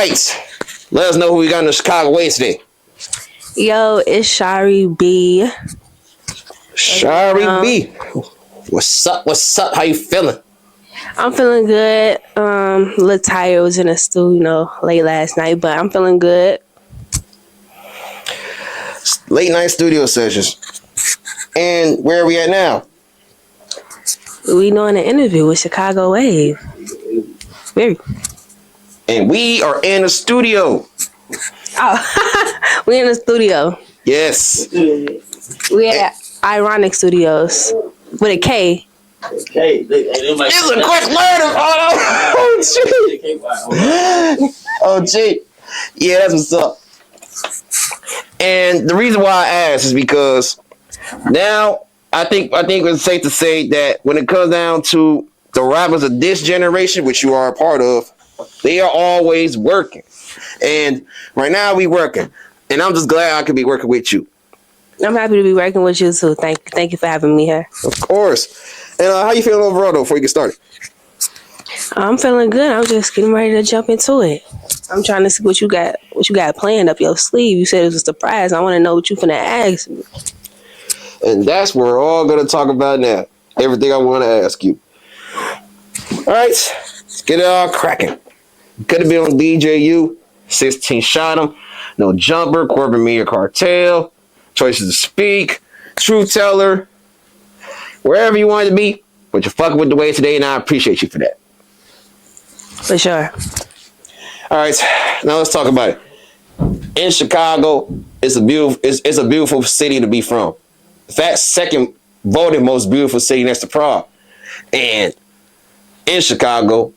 right. Let us know who we got in the Chicago Way today. Yo, it's Shari B. Shari B. What's up? What's up? How you feeling? I'm feeling good. A little tired. Was in the studio, late last night, but I'm feeling good. Late night studio sessions. And where are we at now? We doing an interview with Chicago Wave. Very. And we are in the studio. Oh, we in the studio. Yes. We at Ironic Studios with a K. Okay. It's a quick learner. Oh, gee. Yeah, that's what's up. And the reason why I asked is because now I think it's safe to say that when it comes down to the rappers of this generation, which you are a part of, they are always working. And right now we working. And I'm just glad I could be working with you. I'm happy to be working with you too. Thank you for having me here. Of course. And how you feeling overall though before you get started? I'm feeling good. I'm just getting ready to jump into it. I'm trying to see what you got planned up your sleeve. You said it was a surprise. I want to know what you finna ask me. And that's what we're all gonna talk about now. Everything I want to ask you. All right, let's get it all cracking. Could have been on DJU, 16 shot him, No Jumper, Corporate Media Cartel, Choices to Speak, Truth Teller, wherever you wanted to be, but you're fucking with the way today, and I appreciate you for that. For sure. All right, now let's talk about it. In Chicago, it's a beautiful city to be from. In fact, second voted most beautiful city next to Prague. And in Chicago,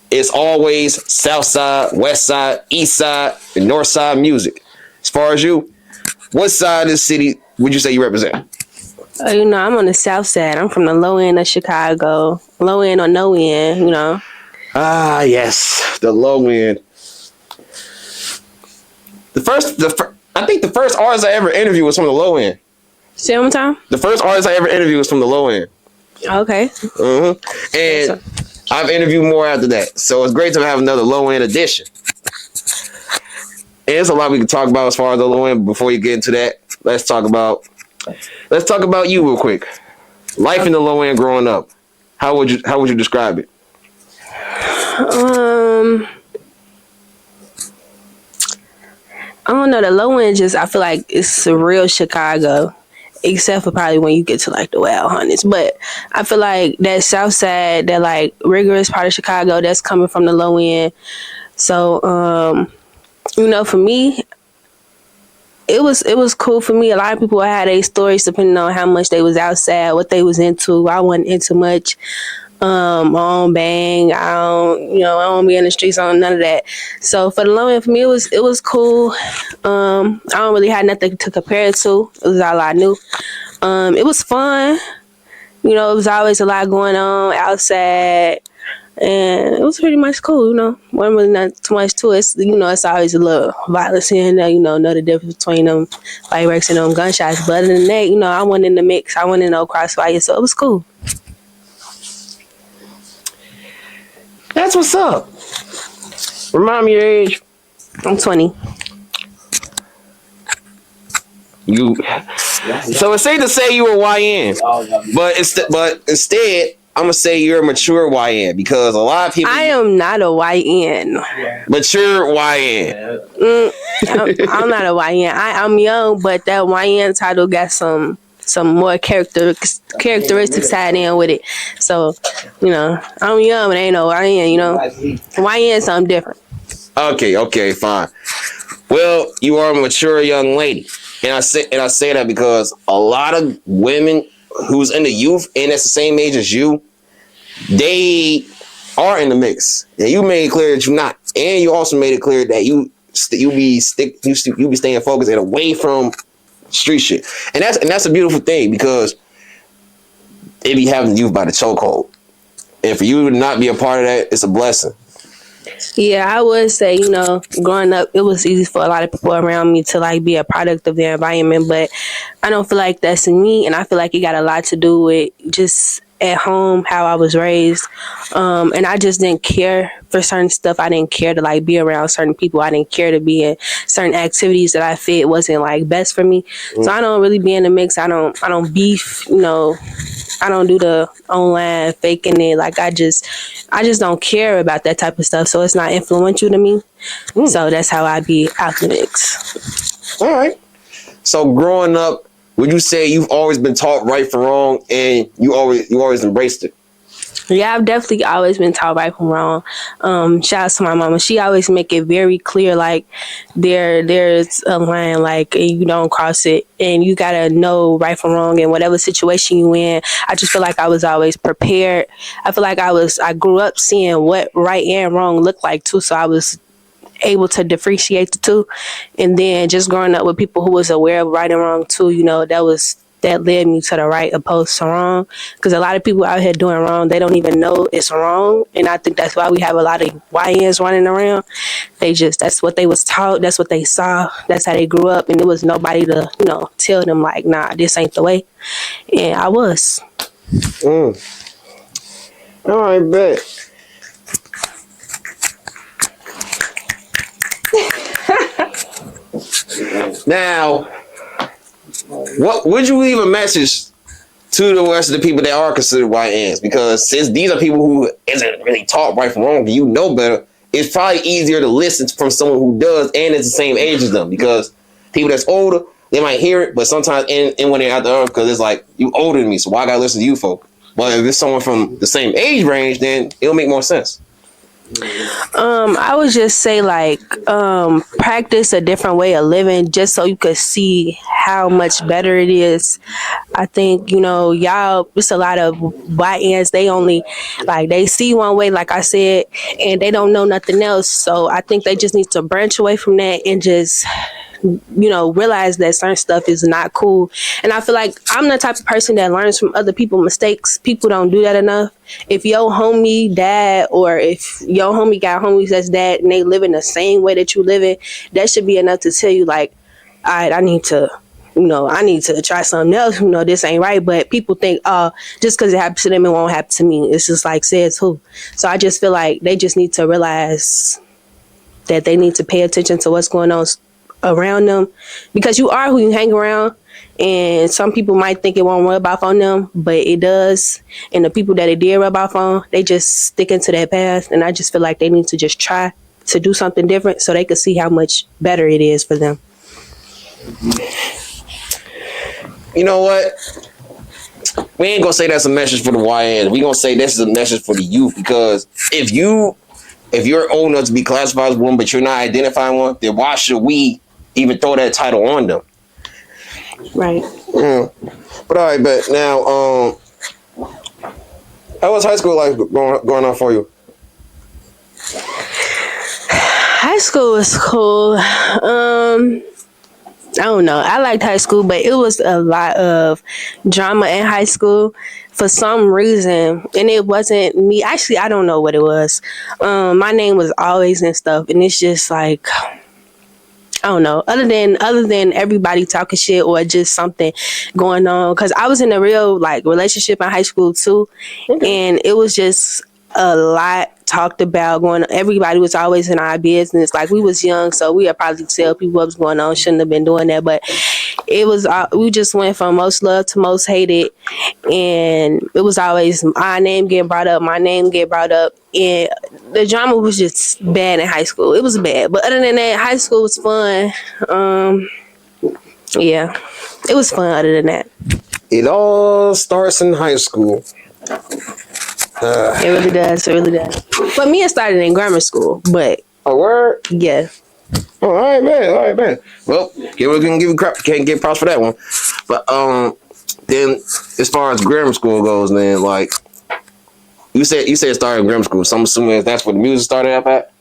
it's always South Side, West Side, East Side, and North Side music. As far as you, what side of the city would you say you represent? I'm on the South Side. I'm from the low end of Chicago. Low end or no end, Ah, yes, the low end. I think the first artist I ever interviewed was from the low end. Say one time? The first artist I ever interviewed was from the low end. Okay. And I've interviewed more after that. So it's great to have another low end edition. And there's a lot we can talk about as far as the low end. Before you get into that, let's talk about you real quick. Life in the low end growing up. How would you describe it? I don't know. The low end I feel like it's a real Chicago, except for probably when you get to like the Wild Hunters. But I feel like that South Side, that like rigorous part of Chicago, that's coming from the low end. So, for me, it was cool for me. A lot of people had their stories depending on how much they was outside, what they was into. I wasn't into much. I don't bang. I don't be in the streets on none of that. So for the low end, for me, it was cool. I don't really have nothing to compare it to. It was all I knew. It was fun. It was always a lot going on outside, and it was pretty much cool. Wasn't really not too much to it. It's always a little violence here and there. Know the difference between them fireworks and them gunshots. But other than that, I wasn't in the mix. I wasn't in no crossfire, so it was cool. That's what's up. Remind me your age. I'm 20. So it's safe to say you were YN, but instead I'm gonna say you're a mature YN because a lot of people. I am not a YN. Mature YN. I'm not a YN. I'm young, but that YN title got some more characteristics tied in with it. So, I'm young, but ain't no YN, YN is something different. Okay, fine. Well, you are a mature young lady. And I say that because a lot of women who's in the youth and that's the same age as you, they are in the mix. And you made it clear that you're not. And you also made it clear that you be staying focused and away from street shit. And that's a beautiful thing because they be having the youth by the chokehold. And for you to not be a part of that, it's a blessing. Yeah, I would say, growing up, it was easy for a lot of people around me to like be a product of their environment, but I don't feel like that's in me, and I feel like it got a lot to do with just at home, how I was raised, and I just didn't care for certain stuff. I didn't care to like be around certain people. I didn't care to be in certain activities that I felt wasn't like best for me. So I don't really be in the mix. I don't beef. I don't do the online faking it. Like I just don't care about that type of stuff. So it's not influential to me. So that's how I be out the mix. All right. So growing up, would you say you've always been taught right from wrong, and you always embraced it? Yeah, I've definitely always been taught right from wrong. Shout out to my mama. She always make it very clear, like there's a line, like you don't cross it, and you gotta know right from wrong in whatever situation you in. I just feel like I was always prepared. I feel like I grew up seeing what right and wrong looked like too, so I was able to differentiate the two. And then just growing up with people who was aware of right and wrong too, that led me to the right opposed to wrong. Because a lot of people out here doing wrong, they don't even know it's wrong. And I think that's why we have a lot of YNs running around. That's what they was taught, that's what they saw, that's how they grew up, and there was nobody to, tell them like, nah, this ain't the way. And I was. All right, bet. Now, what would you leave a message to the rest of the people that are considered YNs? Because since these are people who isn't really taught right from wrong, you know better, it's probably easier to listen from someone who does and is the same age as them. Because people that's older, they might hear it, but sometimes and when they're out the earth, because it's like, you older than me, so why I gotta listen to you folk? But if it's someone from the same age range, then it'll make more sense. I would just say practice a different way of living just so you could see how much better it is. I think, y'all, it's a lot of YNs, they only they see one way, like I said, and they don't know nothing else. So I think they just need to branch away from that and just realize that certain stuff is not cool. And I feel like I'm the type of person that learns from other people's mistakes. People don't do that enough. If your homie died, or if your homie got homies that's dead and they live in the same way that you live in, that should be enough to tell you like, all right, I need to try something else. This ain't right. But people think, just because it happens to them, it won't happen to me. It's just like, says who. So I just feel like they just need to realize that they need to pay attention to what's going on around them, because you are who you hang around. And some people might think it won't rub off on them, but it does. And the people that it did rub off on, they just stick into that path. And I just feel like they need to just try to do something different so they can see how much better it is for them. You know what? We ain't gonna say that's a message for the YN. We gonna say this is a message for the youth, because if you're old enough to be classified as one, but you're not identifying one, then why should we even throw that title on them? Right. Yeah. But all right, but now, how was high school life going on for you? High school was cool. I don't know. I liked high school, but it was a lot of drama in high school for some reason. And it wasn't me. Actually, I don't know what it was. My name was always in stuff. And it's just like, I don't know. Other than everybody talking shit or just something going on. Because I was in a real relationship in high school too. Okay. And it was just a lot talked about going on. Everybody was always in our business. Like, we was young, so we would probably tell people what was going on. Shouldn't have been doing that, but it was we just went from most loved to most hated, and it was always our name getting brought up, my name get brought up, and the drama was just bad in high school. It was bad, but other than that, high school was fun. Yeah, it was fun. Other than that, it all starts in high school. It really does. It really does. But me, it started in grammar school. But a word, yeah. Oh, all right, man. Well, can't give props for that one. But then as far as grammar school goes, then you said it started in grammar school. So I'm assuming that's where the music started up at.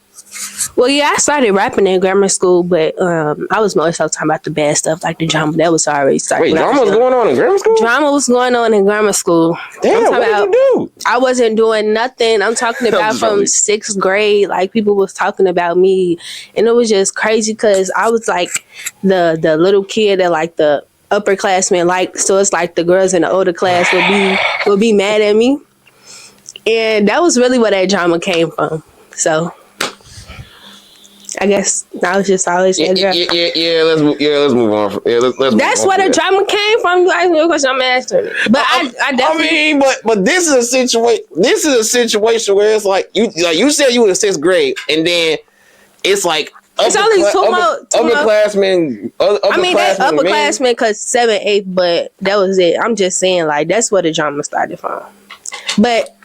Well, yeah, I started rapping in grammar school, but I was more so talking about the bad stuff, like the drama. That was already started. Wait, drama was going on in grammar school? Drama was going on in grammar school. Damn, what did you do? I wasn't doing nothing. I'm talking about from 6th grade. Like, people was talking about me, and it was just crazy because I was like the little kid that upperclassmen like. So it's like the girls in the older class would be mad at me, and that was really where that drama came from. So I guess I was just always that girl. Let's move on. That's where the drama came from. You asked me a question, I'm answering it. But I definitely. But this is a situation. This is a situation where it's like you said you were in 6th grade, and then it's like it's only upperclassmen. I mean, they upperclassmen because 7th, 8th, but that was it. I'm just saying, like, that's where the drama started from. But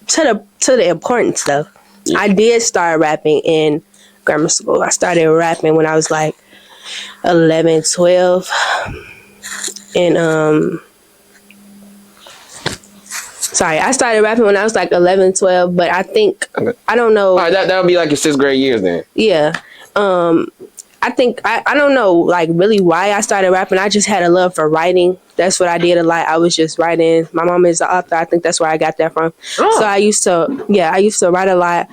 to the important stuff, I did start rapping in grammar school. I started rapping when I was like 11, 12. And I started rapping when I was like 11, 12, but I think I don't know. All right, that would be like your 6th grade years then. Yeah. I think I don't know like really why I started rapping. I just had a love for writing. That's what I did a lot. I was just writing. My mom is an author. I think that's where I got that from. Oh. So I used to write a lot.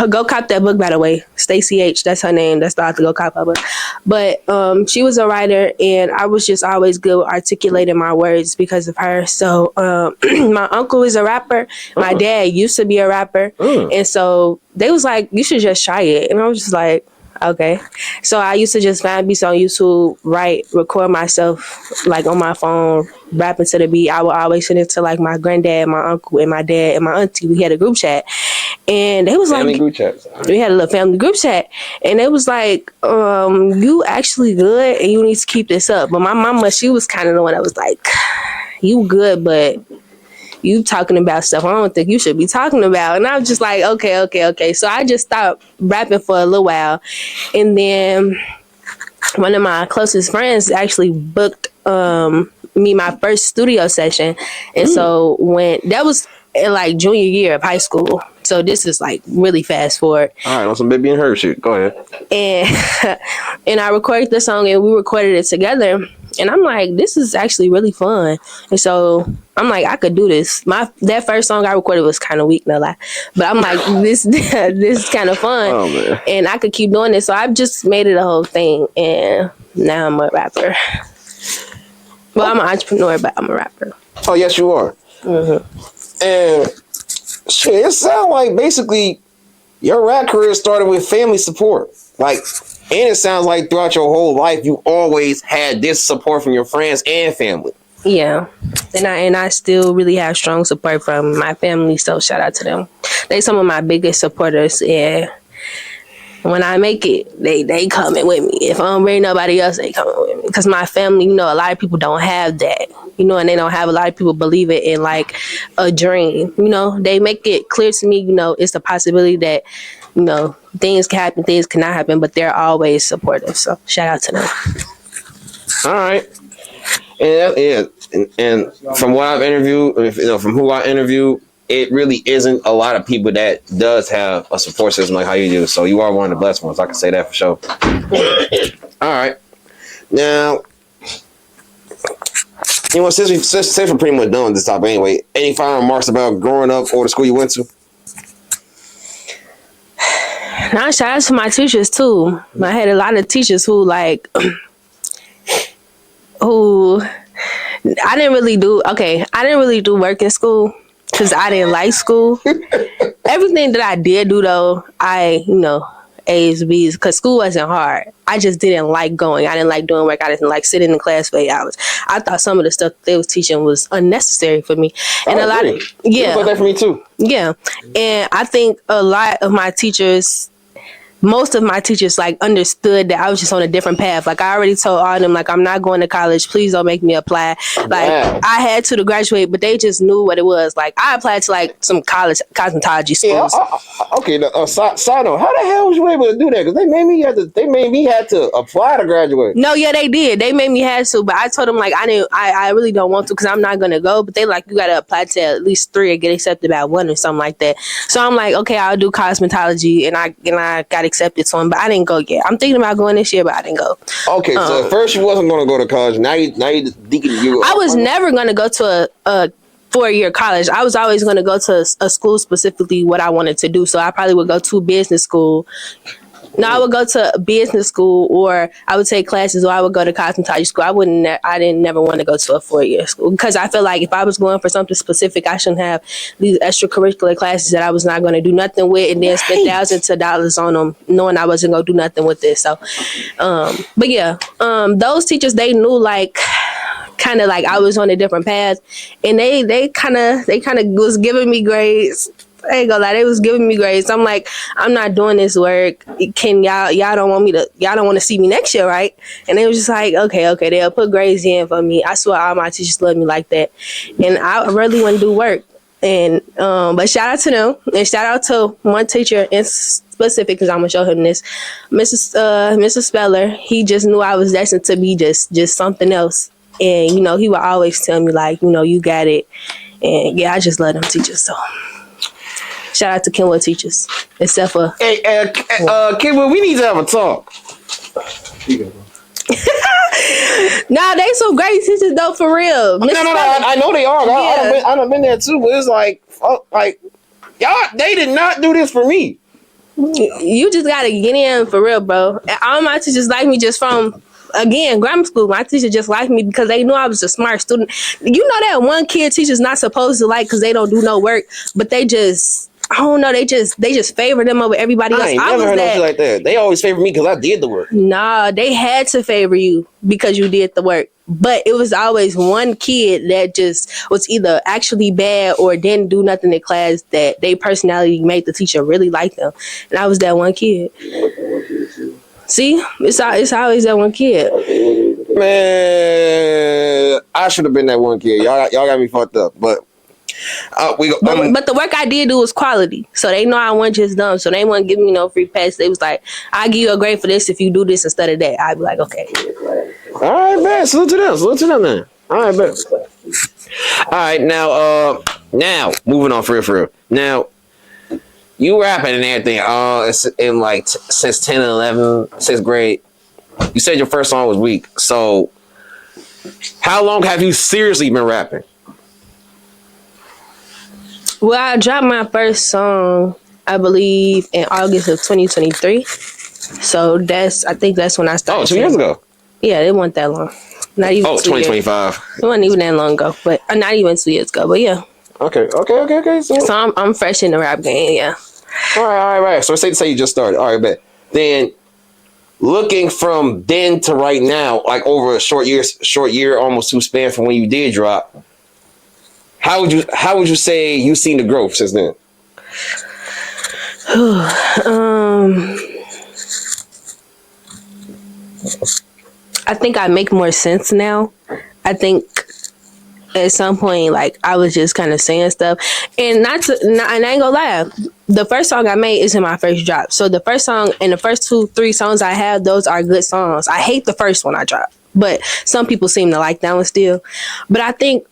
Go cop that book, by the way. Stacey H, that's her name. That's the author. Go cop her book. But she was a writer, and I was just always good with articulating my words because of her. So my uncle is a rapper. My dad used to be a rapper. And so they was like, you should just try it. And I was just like, okay. So I used to just find beats on YouTube, record myself like on my phone, rapping to the beat. I would always send it to like my granddad, my uncle, and my dad, and my auntie. We had a group chat. And they was family group chat. We had a little family group chat. And it was like, you actually good and you need to keep this up. But my mama, she was kind of the one that was like, you good, but you talking about stuff I don't think you should be talking about. And I was just like, okay. So I just stopped rapping for a little while. And then one of my closest friends actually booked me my first studio session. And so when that was in like junior year of high school. So this is like really fast forward. All right, on some Baby and Her shit. Go ahead. And I recorded the song and we recorded it together. And I'm like, this is actually really fun. And so I'm like, I could do this. That first song I recorded was kind of weak, no lie. But I'm like, this is kind of fun. Oh, man. And I could keep doing this. So I've just made it a whole thing. And now I'm a rapper. Well, I'm an entrepreneur, but I'm a rapper. Oh, yes, you are. Mm-hmm. And shit, it sounds like basically your rap career started with family support. Like, and it sounds like throughout your whole life, you always had this support from your friends and family. Yeah. And I still really have strong support from my family, so shout out to them. They some of my biggest supporters, and when I make it, they coming with me. If I don't bring nobody else, they coming with me. Because my family, a lot of people don't have that, and they don't have a lot of people believe it in like a dream. They make it clear to me, it's a possibility that, things can happen, things cannot happen, but they're always supportive. So shout out to them. All right. And from what I've interviewed, from who I interviewed, it really isn't a lot of people that does have a support system like how you do. So you are one of the blessed ones. I can say that for sure. All right. Now, since we're pretty much done with this topic anyway, any final remarks about growing up or the school you went to? Now, shout out to my teachers too. I had a lot of teachers who I didn't really do work in school because I didn't like school. Everything that I did do though, A's, B's, because school wasn't hard. I just didn't like going. I didn't like doing work. I didn't like sitting in class for 8 hours. I thought some of the stuff they was teaching was unnecessary for me. And It was like that for me too. Yeah. And I think a lot of my teachers, most of my teachers understood that I was just on a different path. Like I already told all of them, I'm not going to college. Please don't make me apply. Wow. I had to graduate, but they just knew what it was. I applied to some college cosmetology schools. Yeah, okay. Side note, how the hell was you able to do that? Because they made me had to apply to graduate. No, yeah, they did. They made me have to, but I told them I really don't want to because I'm not gonna go. But they you gotta apply to at least 3 or get accepted by 1 or something like that. So I'm like, okay, I'll do cosmetology, and I got accepted to him, but I didn't go yet. I'm thinking about going this year, but I didn't go. Okay, so at first you wasn't going to go to college. Now you thinking you. I was never going to go to a 4-year college. I was always going to go to a school specifically what I wanted to do. So I probably would go to business school, No, I would go to business school, or I would take classes, or I would go to cosmetology school. I didn't never want to go to a 4-year school because I feel like if I was going for something specific, I shouldn't have these extracurricular classes that I was not going to do nothing with, and then spend thousands of dollars on them, knowing I wasn't going to do nothing with this. So, but yeah, those teachers, they knew like kind of like I was on a different path, and they kind of was giving me grades. I ain't gonna lie, they was giving me grades. I'm like, I'm not doing this work. Can y'all don't want to see me next year, right? And they was just like, okay, they'll put grades in for me. I swear all my teachers love me like that. And I really want to do work. And but shout out to them, and shout out to one teacher in specific, because I'm gonna show him this, Mrs. Speller. He just knew I was destined to be just something else. And you know, he would always tell me like, you know, you got it. And yeah, I just love them teachers. So shout out to Kenwood teachers, except for Kenwood, we need to have a talk. Nah, they some great teachers though, for real. No, I know they are. Yeah. I done been there too, but it's like y'all, they did not do this for me. You just gotta get in for real, bro. And all my teachers like me just from, again, grammar school. My teacher just liked me because they knew I was a smart student. You know that one kid teacher's not supposed to like because they don't do no work, but they just, I don't know, they just favor them over everybody else. I ain't never heard no shit like that. They always favor me because I did the work. Nah, they had to favor you because you did the work. But it was always one kid that just was either actually bad or didn't do nothing in class that their personality made the teacher really like them. And I was that one kid. See, it's always that one kid. Man, I should have been that one kid. Y'all got me fucked up, but but the work I did do was quality, so they know I wasn't just dumb. So they wouldn't give me no free pass. They was like, "I'll give you a grade for this if you do this instead of that." I'd be like, "Okay." All right, man. Salute to them, man. All right, man. All right, now moving on for real. Now, you rapping and everything. It's in like since 10 and 11, 6th grade. You said your first song was weak. So, how long have you seriously been rapping? Well, I dropped my first song, I believe, in August of 2023. So I think that's when I started. Oh, 2 years ago. Yeah, it wasn't that long. Not even 2025. It wasn't even that long ago, but not even 2 years ago. But yeah. Okay. So I'm fresh in the rap game. Yeah. All right. So say you just started. All right, bet. Then, looking from then to right now, like over a short year, almost 2 span from when you did drop. How would you say you've seen the growth since then? I think I make more sense now. I think at some point, like, I was just kind of saying stuff, and and I ain't gonna lie, the first song I made isn't my first drop. So the first song and the first 2-3 songs I have, those are good songs. I hate the first one I dropped, but some people seem to like that one still. But I think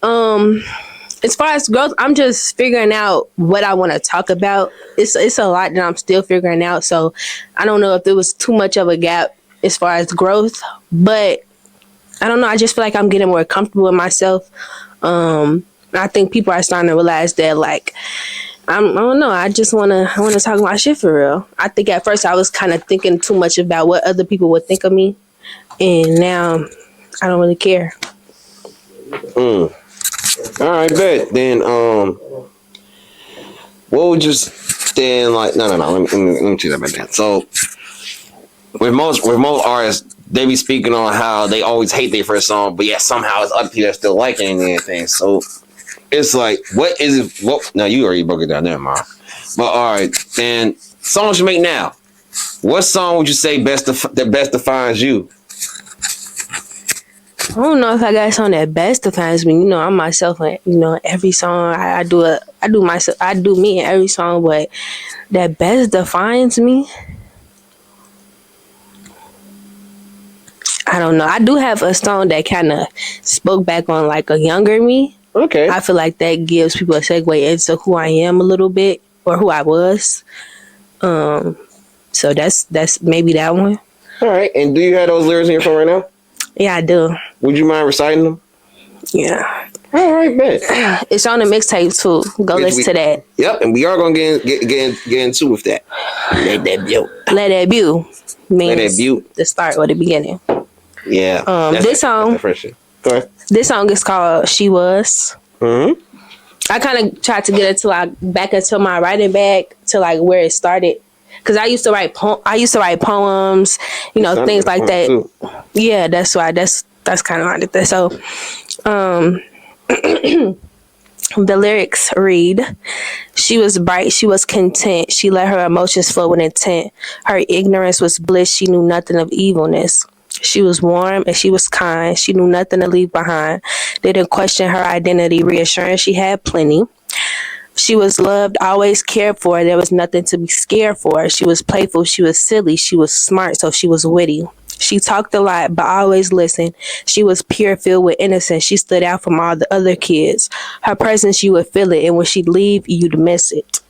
as far as growth, I'm just figuring out what I want to talk about. It's a lot that I'm still figuring out. So I don't know if there was too much of a gap as far as growth, but I don't know. I just feel like I'm getting more comfortable with myself. I think people are starting to realize that, like, I don't know. I want to talk my shit for real. I think at first I was kind of thinking too much about what other people would think of me, and now I don't really care. All right, bet. Then, what would you then like? No. Let me choose that back then. So, with most artists, they be speaking on how they always hate their first song, but yeah, somehow it's other people that still like it and everything. So, it's like, what is it? What? Now you already broke it down there, Mom. But all right, then songs you make now. What song would you say best defines you? I don't know if I got a song that best defines me. You know, I'm myself. You know, every song I do myself. I do me in every song, but that best defines me. I don't know. I do have a song that kind of spoke back on like a younger me. Okay. I feel like that gives people a segue into who I am a little bit, or who I was. So that's maybe that one. All right. And do you have those lyrics in your phone right now? Yeah, I do. Would you mind reciting them? Yeah. All right, bet. It's on the mixtape too. Go listen to that. Yep, and we are gonna get into with that. Let that build. Let that view means Let that build. the start or the beginning. Yeah. This song. Go ahead. This song is called "She Was." Mm-hmm. I kind of tried to get into back into my writing bag to like where it started, because I used to write poems, you know, things like that. Too. Yeah, that's why. That's kind of like that. So, the lyrics read: "She was bright, she was content. She let her emotions flow with intent. Her ignorance was bliss. She knew nothing of evilness. She was warm and she was kind. She knew nothing to leave behind. Didn't question her identity, reassuring she had plenty. She was loved, always cared for. There was nothing to be scared for. She was playful, she was silly, she was smart, so she was witty. She talked a lot, but always listened. She was pure, filled with innocence. She stood out from all the other kids. Her presence, you would feel it, and when she'd leave, you'd miss it.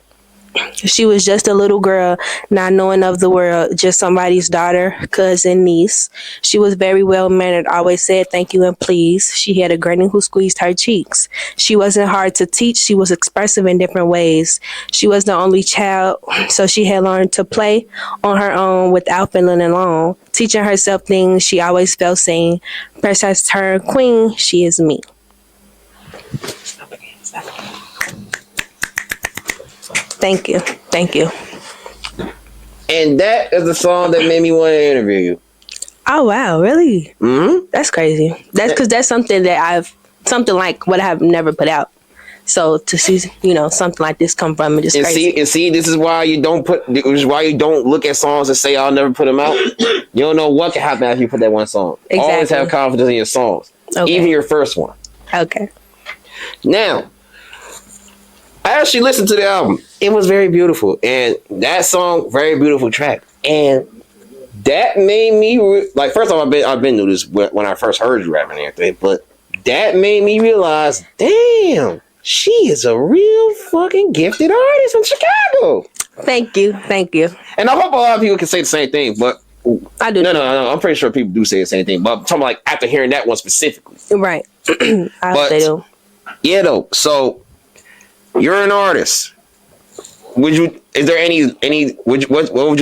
She was just a little girl, not knowing of the world, just somebody's daughter, cousin, niece. She was very well-mannered, always said thank you and please. She had a granny who squeezed her cheeks. She wasn't hard to teach. She was expressive in different ways. She was the only child, so she had learned to play on her own without feeling alone. Teaching herself things, she always felt seen. Princess her queen, she is me. Thank you. And that is the song that made me want to interview you. Oh wow, really? Mm-hmm. That's crazy. That's because that's something that something like what I've never put out. So to see, you know, something like this come from it is crazy. See, this is why you don't look at songs and say I'll never put them out. You don't know what can happen after you put that one song. Exactly. Always have confidence in your songs, even your first one. Okay. Now, I actually listened to the album. It was very beautiful, and that song, very beautiful track, and that made me like. First off, I've been through this when I first heard you rapping and everything, but that made me realize, damn, she is a real fucking gifted artist from Chicago. Thank you. And I hope a lot of people can say the same thing, but I do. No. I'm pretty sure people do say the same thing, but I'm talking like after hearing that one specifically, right? I hope they do. Yeah, though. So you're an artist. What would you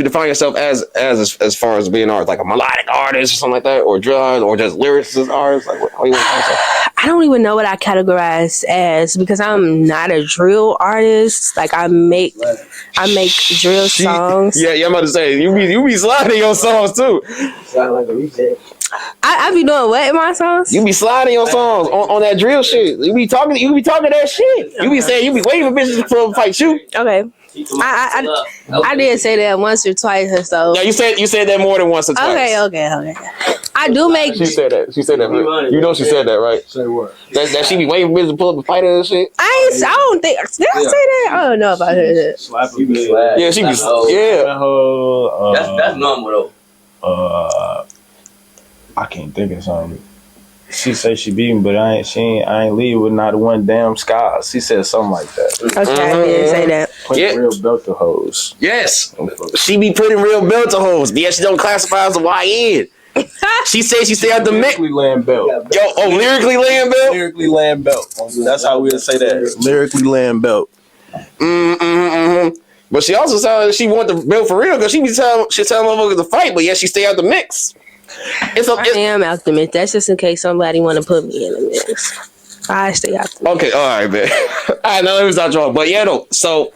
define yourself as far as being an artist? Like a melodic artist or something like that? Or drill artist, or just lyricist artist? Like, how you want to define yourself? I don't even know what I categorize as, because I'm not a drill artist. Like I make drill songs. Yeah, I'm about to say you be sliding your songs too. Sound like a reject. I be doing what in my songs? You be sliding your songs on that drill shit. You be talking that shit. You be saying you be waiting for bitches to come fight you. Okay. I did say that once or twice or so. Yeah, you said that more than once or twice. Okay. I do make. She said that. Right? You know she said that, right? Say what? That she be waiting for bitches to pull up and fight her and shit. I don't think. Did I say that? I don't know about her. Slap you be slap. Yeah, she be. Yeah. That's normal though. I can't think of something. She said she beat me, but I ain't leave with not one damn scars. She said something like that. Okay, I didn't say that. Putting real belt to hoes. Yes, she be putting real belt to hoes. Yeah, she don't classify as a YN. She said she stay out the mix. Lyrically laying belt. Lyrically laying belt. Lyrically laying belt. That's how we'll say that. Lyrically laying belt. But she also said she want the belt for real because she tell motherfuckers to fight, but yeah, she stay out the mix. I am out the mix. That's just in case somebody want to put me in the mix. I stay out the mix. Okay, all right, man. I know it was not wrong, but yeah, though. So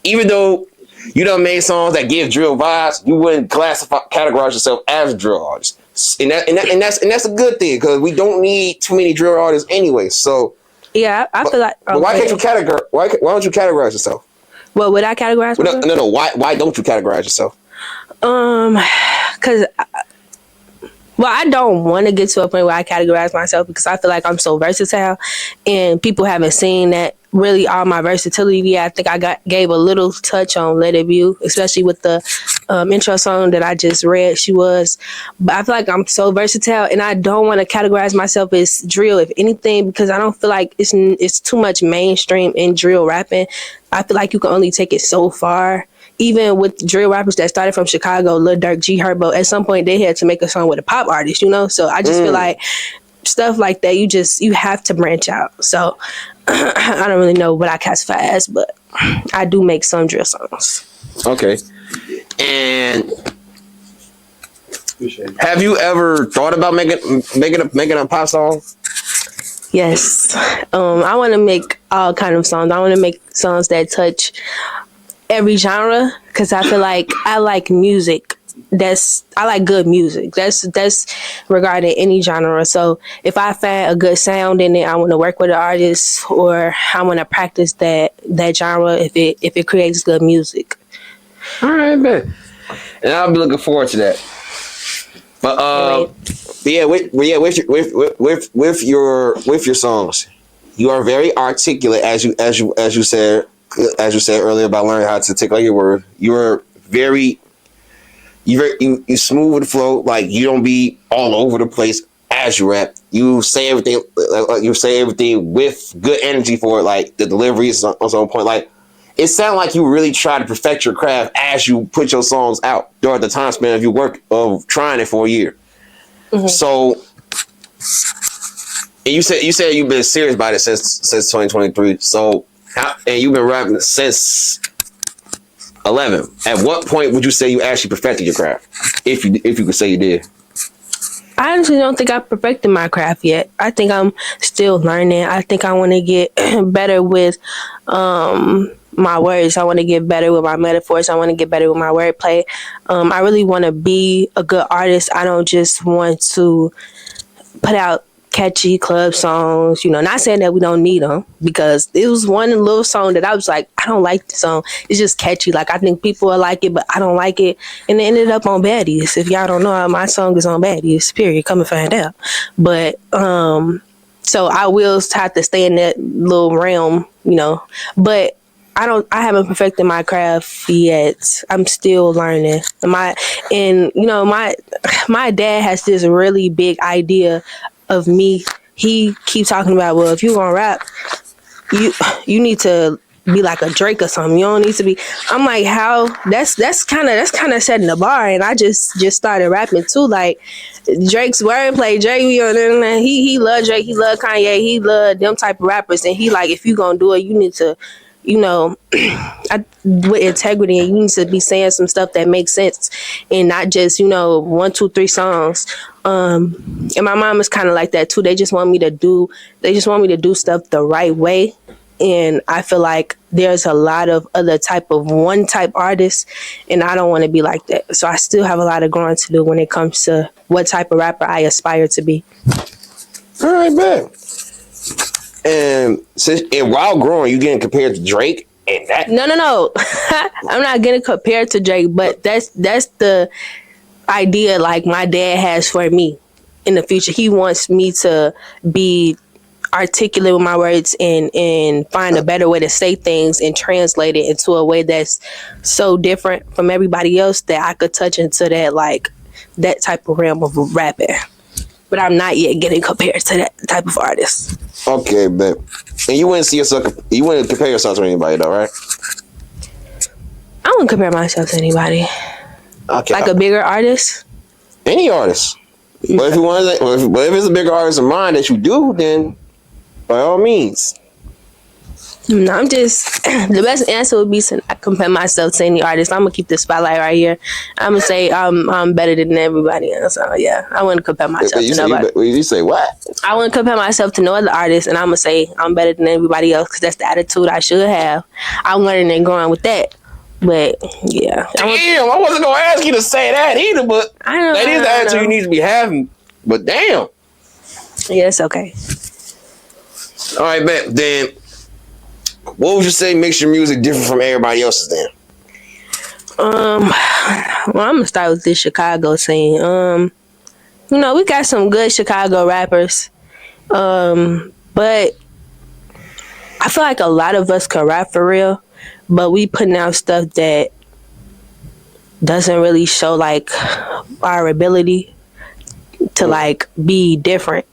even though you done made songs that give drill vibes, you wouldn't categorize yourself as a drill artist, and that's a good thing because we don't need too many drill artists anyway. So yeah, I feel like. But why can't you categorize? Why don't you categorize yourself? Well, would I categorize myself? No. Why don't you categorize yourself? Because. Well, I don't want to get to a point where I categorize myself because I feel like I'm so versatile and people haven't seen that really all my versatility. Yeah, I think I gave a little touch on Let It View, especially with the intro song that I just read, She Was. But I feel like I'm so versatile and I don't want to categorize myself as drill, if anything, because I don't feel like it's too much mainstream in drill rapping. I feel like you can only take it so far. Even with drill rappers that started from Chicago, Lil Durk, G Herbo, at some point they had to make a song with a pop artist, you know? So I just feel like stuff like that, you have to branch out. So I don't really know what I classify as, but I do make some drill songs. Okay. And have you ever thought about making a pop song? Yes. I want to make all kind of songs. I want to make songs that touch every genre, because I feel like I like music. I like good music. That's regarding any genre. So if I find a good sound in it, I want to work with an artist, or I want to practice that genre if it creates good music. All right, man. And I'll be looking forward to that. But with your songs, you are very articulate, as you said earlier about learning how to articulate your word. You smooth with the flow, like you don't be all over the place as you rap. You say everything, with good energy for it, like the delivery is on some point. Like it sounds like you really try to perfect your craft as you put your songs out during the time span of your work of trying it for a year. Mm-hmm. So, and you said you've been serious about it since 2023. So, and you've been rapping since 11. At what point would you say you actually perfected your craft? If you could say you did. I honestly don't think I perfected my craft yet. I think I'm still learning. I think I want to get better with my words. I want to get better with my metaphors. I want to get better with my wordplay. I really want to be a good artist. I don't just want to put out catchy club songs, not saying that we don't need them, because it was one little song that I was like, I don't like this song. It's just catchy. Like, I think people will like it, but I don't like it. And it ended up on Baddies. If y'all don't know, my song is on Baddies, period. Come and find out. But, so I will have to stay in that little realm, but I haven't perfected my craft yet. I'm still learning. My dad has this really big idea of me. He keeps talking about, well, if you're gonna rap, you need to be like a Drake or something. You don't need to be. I'm like, how? That's kind of setting the bar. And I just started rapping too. Like Drake's wordplay. Drake, he love Drake. He love Kanye. He love them type of rappers. And he like, if you gonna do it, you need to, with integrity, and you need to be saying some stuff that makes sense, and not just 1, 2, 3 songs. And my mom is kind of like that too. They just want me to do stuff the right way. And I feel like there's a lot of other type artists, and I don't want to be like that. So I still have a lot of growing to do when it comes to what type of rapper I aspire to be. All right, man. And while growing, you getting compared to Drake and that? No. I'm not getting compared to Drake, but that's the idea like my dad has for me in the future. He wants me to be articulate with my words and find a better way to say things and translate it into a way that's so different from everybody else that I could touch into that type of realm of rapping. But I'm not yet getting compared to that type of artist. Okay, but and you wouldn't compare yourself to anybody though, right? I wouldn't compare myself to anybody. Okay. Like a bigger artist? Any artist. But if it's a bigger artist of mine that you do, then by all means. No, I'm just, the best answer would be to not compare myself to any artist. I'm gonna keep the spotlight right here. I'm gonna say I'm better than everybody else. So yeah, I wouldn't compare myself to nobody. You say what? I wouldn't compare myself to no other artist, and I'm gonna say I'm better than everybody else because that's the attitude I should have. I'm learning and growing with that. But yeah, damn, I wasn't gonna ask you to say that either, but that is the attitude you need to be having. But damn, yeah, it's okay. All right, bet. Then, what would you say makes your music different from everybody else's? Then, well, I'm gonna start with this Chicago scene. We got some good Chicago rappers, but I feel like a lot of us could rap for real. But we putting out stuff that doesn't really show like our ability to like be different.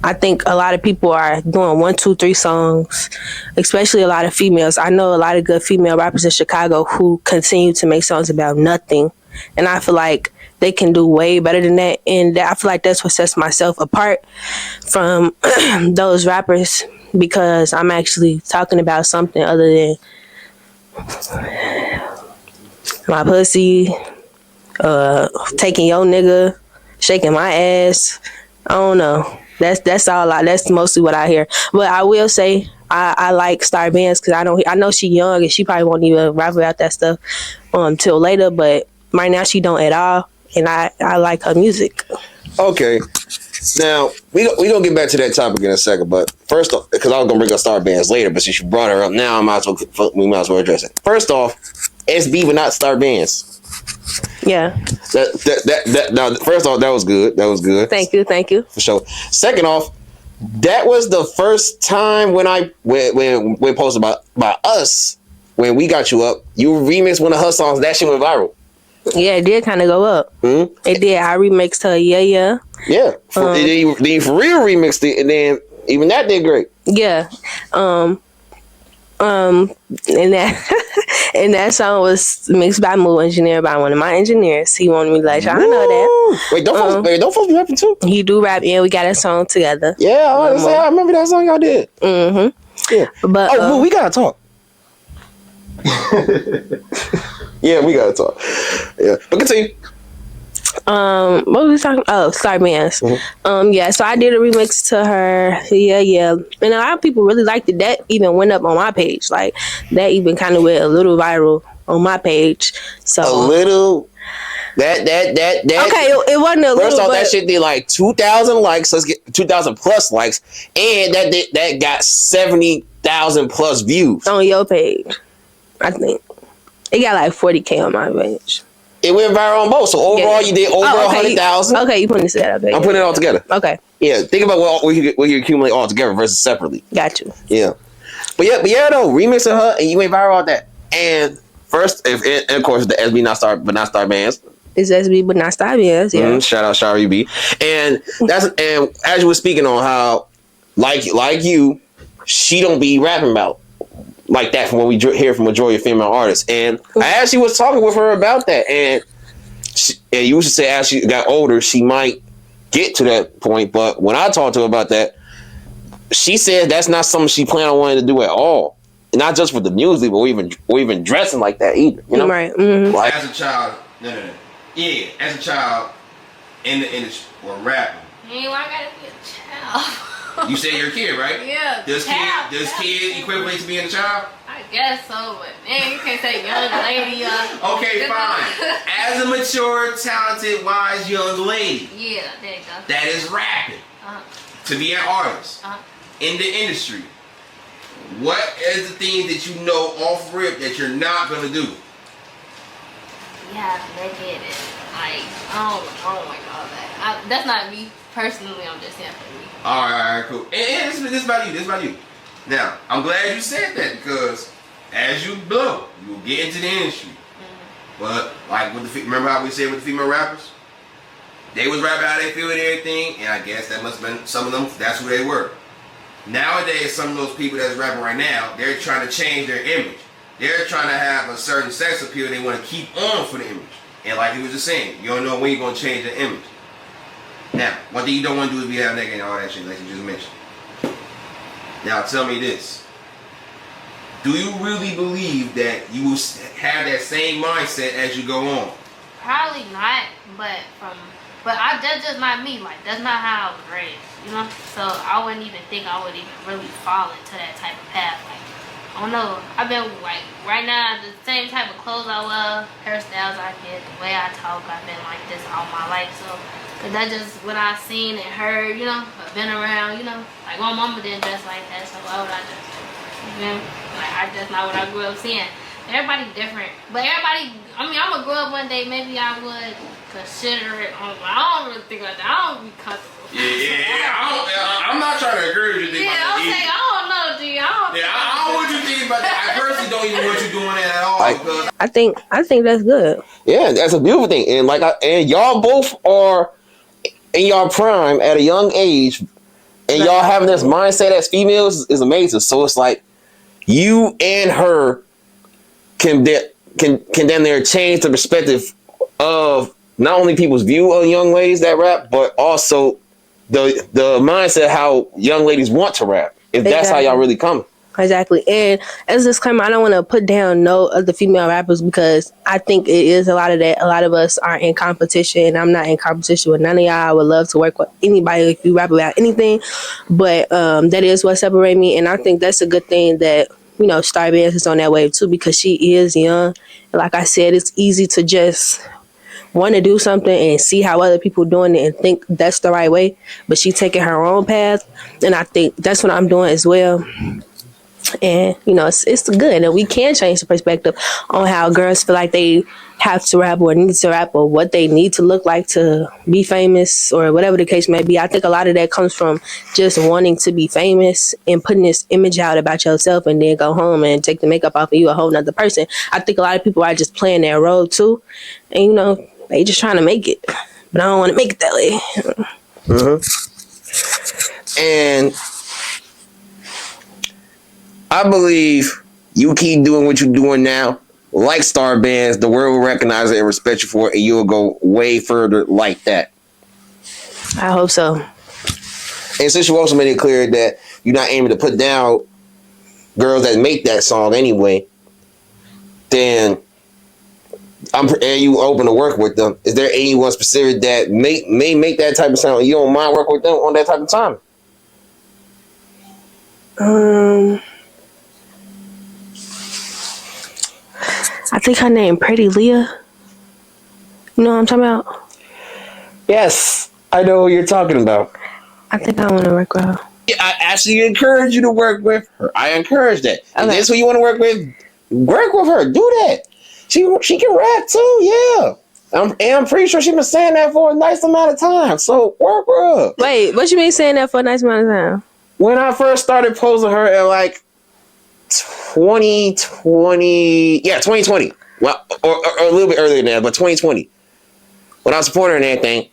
I think a lot of people are doing 1, 2, 3 songs, especially a lot of females. I know a lot of good female rappers in Chicago who continue to make songs about nothing and I feel like they can do way better than that. And I feel like that's what sets myself apart from those rappers, because I'm actually talking about something other than my pussy, taking your nigga, shaking my ass. I don't know. That's all. That's mostly what I hear. But I will say I like Star Bandz because I know she young and she probably won't even rap about that stuff till later. But right now she don't at all, and I like her music. Okay. Now we gonna get back to that topic in a second, but first off, because I was gonna bring up Star Bands later, but since you brought her up now, we might as well address it. First off, SB but not Star Bands. Yeah. Now, first off, that was good. That was good. Thank you. For sure. Second off, that was the first time when posted about us when we got you up. You remixed one of her songs. That shit went viral. Yeah, it did kind of go up. Mm-hmm. It did. I remixed her. Yeah. Yeah. Then you for real remixed it, and then even that did great. Yeah. And that and that song was mixed by Moo, engineered by one of my engineers. He wanted me to let y'all know that. Wait, don't folks be rapping too? He do rap, and we got a song together. Yeah, I remember that song y'all did. Mm-hmm. Yeah. But Moo, we gotta talk. Yeah, we gotta talk. Yeah, but continue. What was we talking? Oh, Star Bandz. Mm-hmm. Yeah. So I did a remix to her. Yeah. And a lot of people really liked it. That even went up on my page. Like that even kind of went a little viral on my page. So a little. That. Okay, it wasn't a little. First off, that shit did like 2,000 likes. Let's get 2,000 plus likes, and that got 70,000 plus views on your page. I think it got like 40K on my page. It went viral on both. So overall, you did over 100,000. Okay, you putting this together. I'm putting it all together. Okay. Yeah, think about what you accumulate all together versus separately. Got you. Yeah, but yeah, though remixing her and you went viral on that. And first, and of course, the SB not Star Bandz. It's SB but not Star Bandz. Yeah. Shout out Shari B. And as you were speaking on how like you, she don't be rapping about like that from what we hear from majority of female artists. And I actually was talking with her about that. And you should say as she got older, she might get to that point. But when I talked to her about that, she said that's not something she planned on wanting to do at all. Not just with the music, but even dressing like that either. You know? Right. Mm-hmm. Like, as a child, no. Yeah, as a child in the industry or rapping. Hey, why I gotta be a child? You say you're a kid, right? Yeah. Does kid equivalent to being a child? I guess so, but man, you can't say young lady. Okay, fine. As a mature, talented, wise young lady. Yeah, there you go. That is rapping. To be an artist in the industry. What is the thing that you know off rip that you're not gonna do? Yeah, they get it. Like, I don't like all that. That's not me personally. I'm just saying for me. All right, cool. And this is about you. Now, I'm glad you said that because as you blow, you will get into the industry. Mm-hmm. But like remember how we said with the female rappers, they was rapping how they feel and everything, and I guess that must have been some of them. That's who they were. Nowadays, some of those people that's rapping right now, they're trying to change their image. They're trying to have a certain sex appeal they want to keep on for the image. And like he was just saying, you don't know when you're going to change the image. Now, one thing you don't want to do is be half naked and all that shit like you just mentioned. Now, tell me this. Do you really believe that you will have that same mindset as you go on? Probably not, but that's just not me. Like, that's not how I was raised, you know? So I wouldn't even think I would even really fall into that type of path. Like, I don't know. I've been like right now the same type of clothes I wear, hairstyles I get, the way I talk. I've been like this all my life. So, cause that's just what I've seen and heard. You know, I've been around. You know, like my mama didn't dress like that, so why would I dress like that? You know, like I just not what I grew up seeing. Everybody different, but everybody. I mean, I'm gonna grow up one day. Maybe I would consider it. I don't really think like that. I don't be comfortable. Yeah. I'm not trying to encourage you to think about that. Yeah, I don't know, G. I don't want you to think about that. I personally don't even want you doing that at all. I think that's good. Yeah, that's a beautiful thing. And and y'all both are in your prime at a young age, and y'all having this mindset as females is amazing. So it's like you and her can damn near change the perspective of not only people's view of young ladies that rap, but also the mindset how young ladies want to rap. If that's how y'all really come. Exactly. And as a disclaimer, I don't want to put down no other female rappers because I think it is a lot of that. A lot of us are in competition. I'm not in competition with none of y'all. I would love to work with anybody if you rap about anything. But that is what separates me. And I think that's a good thing that, you know, Star Bandz is on that wave too because she is young. And like I said, it's easy to just want to do something and see how other people doing it and think that's the right way. But she taking her own path. And I think that's what I'm doing as well. And, you know, it's good. And we can change the perspective on how girls feel like they have to rap or need to rap or what they need to look like to be famous or whatever the case may be. I think a lot of that comes from just wanting to be famous and putting this image out about yourself and then go home and take the makeup off of you a whole nother person. I think a lot of people are just playing their role too. And, you know, they just trying to make it. But I don't want to make it that way. And I believe you keep doing what you're doing now, like Star Bandz, the world will recognize it and respect you for it, and you'll go way further like that. I hope so. And since you also made it clear that you're not aiming to put down girls that make that song anyway, then and you open to work with them. Is there anyone specific that may make that type of sound? You don't mind working with them on that type of time? I think her name Pretty Liyah. You know what I'm talking about? Yes, I know who you're talking about. I think I want to work with her. Yeah, I actually encourage you to work with her. I encourage that. If Okay. that's who you want to work with her. Do that. She can rap too, yeah. I'm pretty sure she's been saying that for a nice amount of time. So work with her. Wait, what you mean saying that for a nice amount of time? When I first started posting her at like 2020. Well, or a little bit earlier than that, but 2020. When I was supporting her and everything,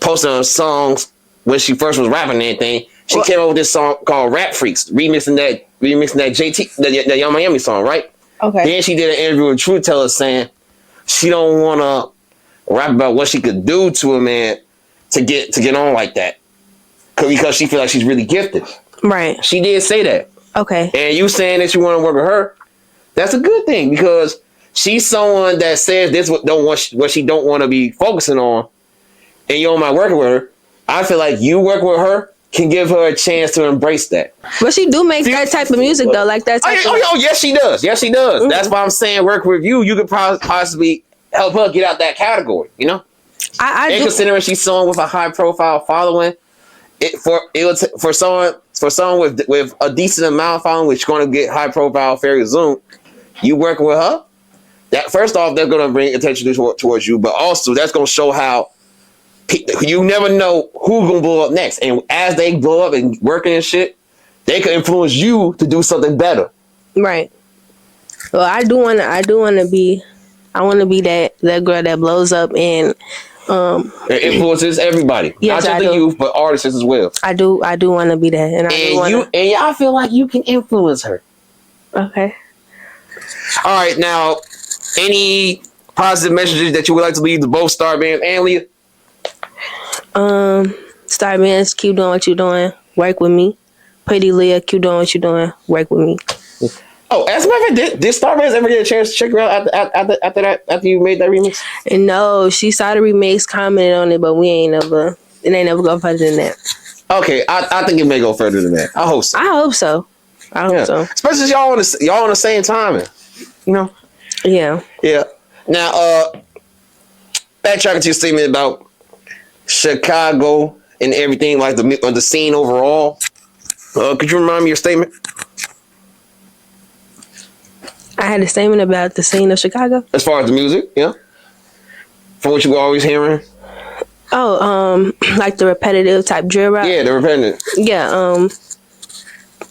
posting her songs when she first was rapping and everything, she came up with this song called Rap Freaks, remixing that JT, that Young Miami song, right? Okay. Then she did an interview with Truth Teller saying she don't want to rap about what she could do to a man to get on like that. Because she feels like she's really gifted. Right. She did say that. Okay. And you saying that you want to work with her, that's a good thing because she's someone that says this what she don't want to be focusing on, and you don't mind working with her. I feel like you work with her can give her a chance to embrace that. But she do make that type of music though, like that type Oh, yes, she does. Yes, she does. That's why I'm saying work with you. You could possibly help her get out that category. You know, and considering she's someone with a high profile following, for someone with a decent amount of following, which is going to get high profile very soon. You working with her, that first off, they're going to bring attention towards you, but also that's going to show how you never know who's going to blow up next. And as they blow up and working and shit, they can influence you to do something better. Right. Well, I want to be that girl that blows up and it influences everybody, yes, not just the youth, but artists as well. I do want to be that, and I feel like you can influence her. Okay. All right, now, any positive messages that you would like to leave to both Star Bandz and Liyah? Star Bandz, keep doing what you're doing. Work with me. Pretty Liyah, keep doing what you're doing. Work with me. Oh, as a matter of fact, did Star Bandz ever get a chance to check her out after you made that remix? And no, she saw the remix, commented on it, but it ain't never go further than that. Okay, I think it may go further than that. I hope so. I hope so. Especially since y'all on the same timing. You know? Yeah. Yeah. Now, backtracking to your statement about Chicago and everything, like the scene overall. Could you remind me your statement? I had a statement about the scene of Chicago. As far as the music, yeah? From what you were always hearing? Oh, like the repetitive type drill rap? Yeah, the repetitive. Yeah,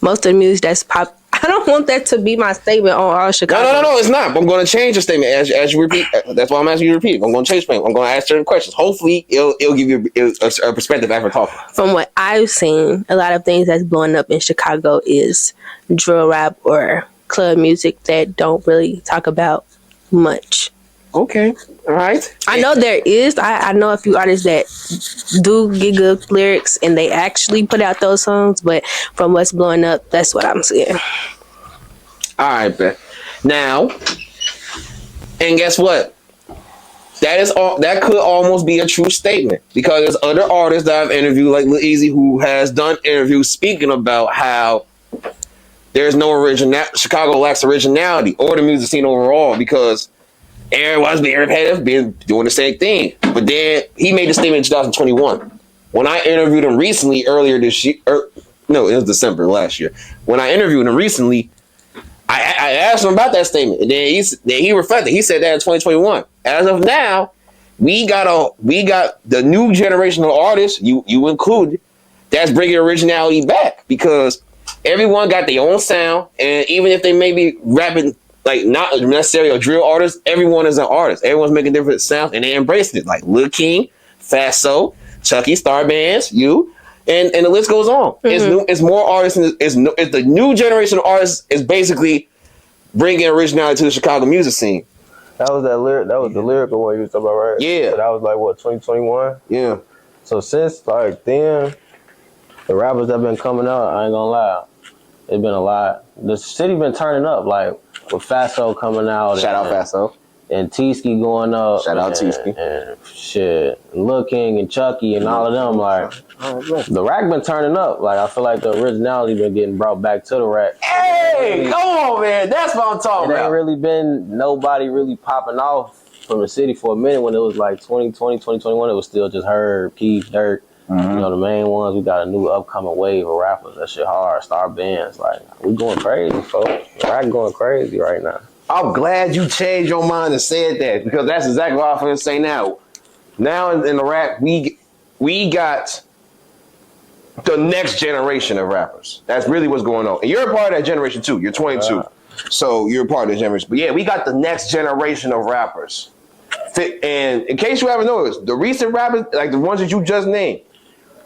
most of the music that's pop. I don't want that to be my statement on all Chicago. No, it's not. I'm going to change your statement as you repeat. That's why I'm asking you to repeat. I'm going to change your statement. I'm going to ask certain questions. Hopefully, it'll give you a perspective after talking. From what I've seen, a lot of things that's blowing up in Chicago is drill rap or club music that don't really talk about much. Okay. All right. I know there is. I know a few artists that do get good lyrics and they actually put out those songs, but from what's blowing up, that's what I'm seeing. All right, bet. Now, and guess what? That is all. That could almost be a true statement because there's other artists that I've interviewed, like Lil Easy, who has done interviews speaking about how there's no original. Chicago lacks originality or the music scene overall because everyone's been repetitive, been doing the same thing. But then he made the statement in 2021. When I interviewed him recently, earlier this year, no, it was December last year. When I interviewed him recently, I asked him about that statement, and then he reflected. He said that in 2021. As of now, we got the new generation of artists, you included, that's bringing originality back because everyone got their own sound, and even if they may be rapping like not necessarily a drill artist, everyone is an artist. Everyone's making different sounds, and they embraced it. Like Lil King, Fatso, Chucky, Star Bandz, you, and the list goes on. Mm-hmm. It's more artists. It's the new generation of artists is basically bringing originality to the Chicago music scene. That was the lyrical one you was talking about, right? Yeah. So that was like what, 2021? Yeah. So since like then, the rappers that been coming out, I ain't gonna lie, it's been a lot. The city been turning up, like with Fatso coming out. Shout out Fatso. And T-Ski going up. Shout out T-Ski. And shit, Lil King and Chucky and all of them, like, the rack been turning up. Like, I feel like the originality been getting brought back to the rack. Hey, come on, man. That's what I'm talking about. Ain't really been nobody really popping off from the city for a minute. When it was like 2020, 2021, it was still just Herb, Keef, Dirt. Mm-hmm. You know, the main ones. We got a new upcoming wave of rappers. That shit hard. Star Bandz. Like, we going crazy, folks. The rack going crazy right now. I'm glad you changed your mind and said that because that's exactly what I'm going to say now. Now in the rap, we got the next generation of rappers. That's really what's going on. And you're a part of that generation too. You're 22. So you're a part of the generation. But yeah, we got the next generation of rappers. And in case you haven't noticed, the recent rappers, like the ones that you just named,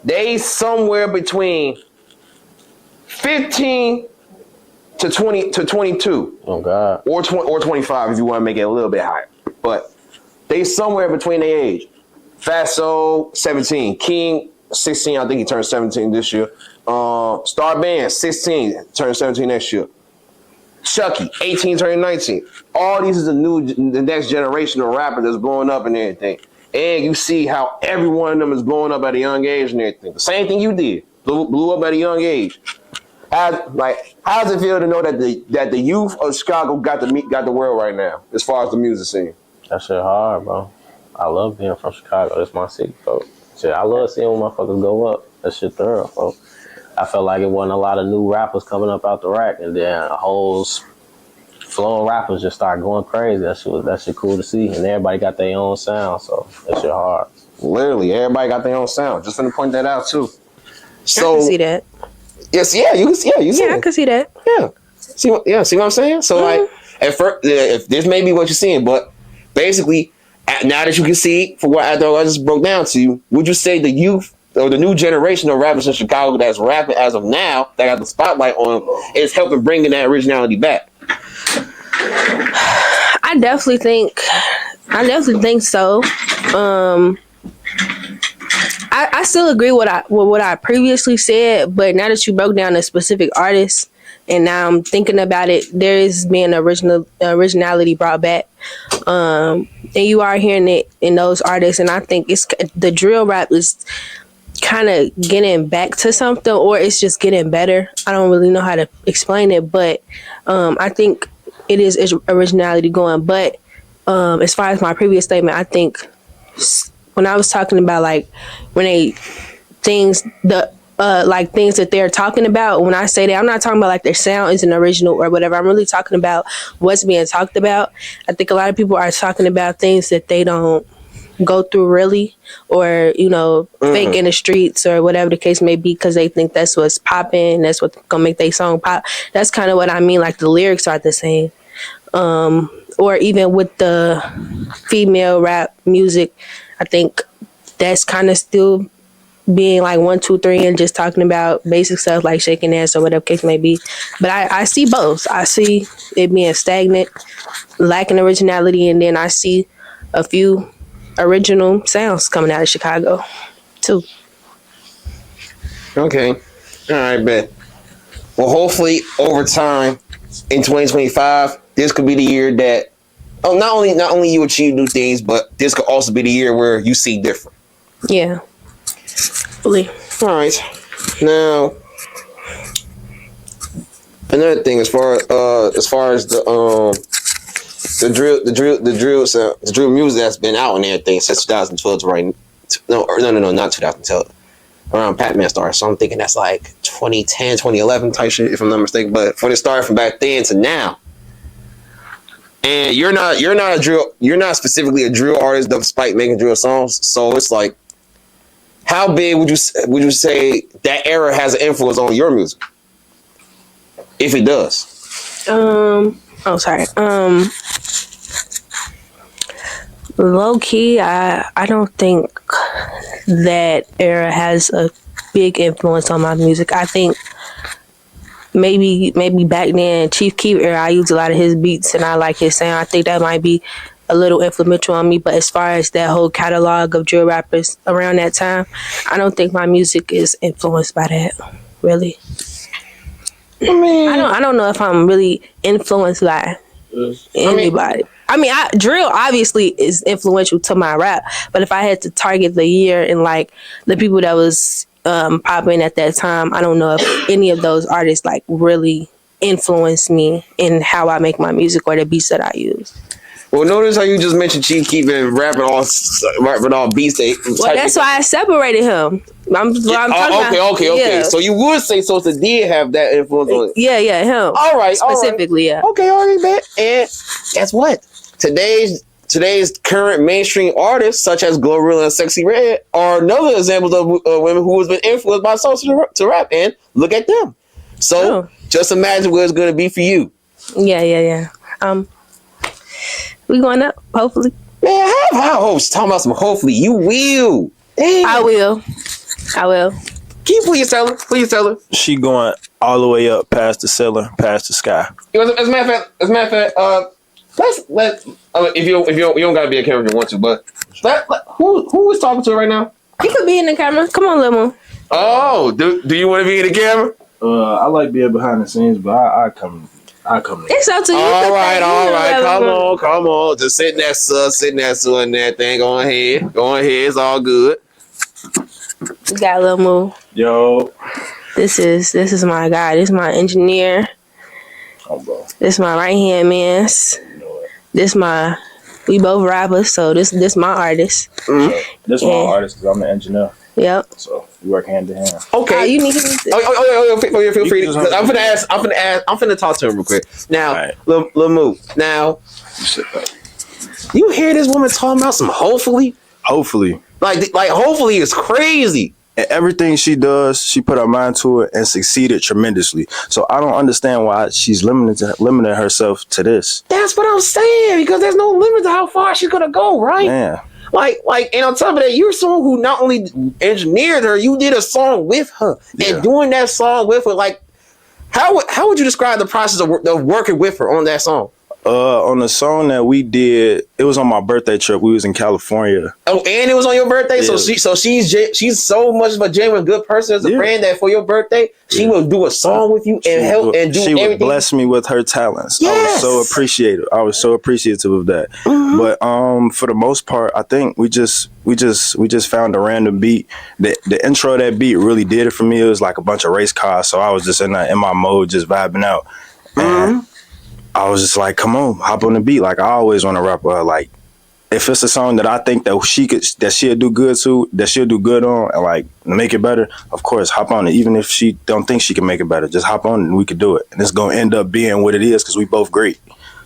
they somewhere between 15 to 20 to 22. Oh God. Or 25 if you want to make it a little bit higher. But they somewhere between their age. Fatso 17, King 16, I think he turned 17 this year. Star Bandz 16, turned 17 next year. Chucky 18, turning 19. All these is the next generation of rappers that's blowing up and everything. And you see how every one of them is blowing up at a young age and everything. The same thing you did, blew up at a young age. How does it feel to know that the youth of Chicago got the world right now as far as the music scene? That shit hard, bro. I love being from Chicago. It's my city, folks. Shit, I love seeing motherfuckers go up. That shit thorough, folks. I felt like it wasn't a lot of new rappers coming up out the rack, and then a whole flow of rappers just started going crazy. That shit cool to see, and everybody got their own sound, so that shit hard. Literally, everybody got their own sound. Just gonna point that out too. So I can see that. Yes, yeah, you see Yeah, I it. can see that. Yeah. See what I'm saying? So like at first, if this may be what you're seeing, but basically now that you can see for what I just broke down to you, would you say the youth or the new generation of rappers in Chicago that's rapping as of now, that got the spotlight on them, is helping bringing that originality back? I definitely think so. I still agree with what I previously said, but now that you broke down a specific artist, and now I'm thinking about it, there is being originality brought back, and you are hearing it in those artists, and I think it's the drill rap is kind of getting back to something, or it's just getting better. I don't really know how to explain it, but I think it is originality going. But as far as my previous statement, I think when I was talking about like when things that they're talking about, when I say that, I'm not talking about like their sound isn't original or whatever. I'm really talking about what's being talked about. I think a lot of people are talking about things that they don't go through really, or fake in the streets or whatever the case may be, because they think that's what's popping, that's what's gonna make their song pop. That's kind of what I mean, like the lyrics are the same. Or even with the female rap music, I think that's kind of still being like 1, 2, 3 and just talking about basic stuff like shaking ass or whatever case may be. But I see both. I see it being stagnant, lacking originality, and then I see a few original sounds coming out of Chicago too. Okay. All right, bet. Well, hopefully, over time, in 2025, this could be the year that not only you achieve new things, but this could also be the year where you see different. Yeah. Really. All right. Now, another thing, as far as the drill music that's been out and everything since 2012 to right. No, not 2012. Around Pac-Man started, so I'm thinking that's like 2010, 2011 type shit, if I'm not mistaken. But for the start from back then to now, and you're not specifically a drill artist despite making drill songs. So it's like, how big would you say that era has an influence on your music, if it does? Oh, sorry. Low key, I don't think that era has a big influence on my music. I think maybe back then, Chief Keef era, I used a lot of his beats and I like his sound. I think that might be a little influential on me. But as far as that whole catalog of drill rappers around that time, I don't think my music is influenced by that. Really, I don't know if I'm really influenced by anybody. Drill obviously is influential to my rap, but if I had to target the year and like the people that was popping at that time, I don't know if any of those artists like really influenced me in how I make my music or the beats that I use. Well, notice how you just mentioned Chief Keef and rapping all beats. Well, that's why I separated him. Okay. So you would say Sosa did have that influence on it. Yeah, him. All right, specifically, yeah. Okay, all right, man. And guess what? Today's current mainstream artists, such as Glorilla and Sexy Red, are another examples of women who has been influenced by Sosa to rap. And look at them. So just imagine what it's going to be for you. Yeah. We going up, hopefully. Man, have high hopes. Talking about some hopefully. You will. Damn. I will. Please tell her. She going all the way up past the cellar, past the sky. As a matter of fact, let if you don't gotta be a camera if you want to, but who is talking to her right now? You could be in the camera. Come on, Lil Moon. Oh, do you want to be in the camera? I like being behind the scenes, but I come. It's up to you. All right. Come on. Just sitting there, and that thing. Go ahead. It's all good. We got Lil Moon. Yo. This is my guy. This is my engineer. Oh, bro. This my right hand man. We both rappers, so this my artist. Mm-hmm. This my artist because I'm the engineer. Yep. So we work hand in hand. Okay. You need to. Feel free. I'm finna talk to him real quick. Now, right. Lil Moo. Now, you hear this woman talking about some hopefully? Hopefully. Like hopefully is crazy. And everything she does, she put her mind to it and succeeded tremendously. So I don't understand why she's limiting herself to this. That's what I'm saying, because there's no limit to how far she's gonna go, right? Yeah. Like, and on top of that, you're someone who not only engineered her, you did a song with her, and doing that song with her. Like, how would you describe the process of working with her on that song? On the song that we did, it was on my birthday trip. We was in California. Oh, and it was on your birthday. Yeah. So she's so much of a genuine good person as a friend that for your birthday she will do a song with you and help and do everything. She would bless me with her talents. Yes. I was so appreciative of that. Mm-hmm. But for the most part, I think we just found a random beat. The intro of that beat really did it for me. It was like a bunch of race cars, so I was just in my mode, just vibing out. And I was just like, come on, hop on the beat. Like, I always want to rap with her. Like, if it's a song that I think that she'll do good on, and like make it better, of course, hop on it. Even if she don't think she can make it better, just hop on it and we could do it. And it's gonna end up being what it is because we both great.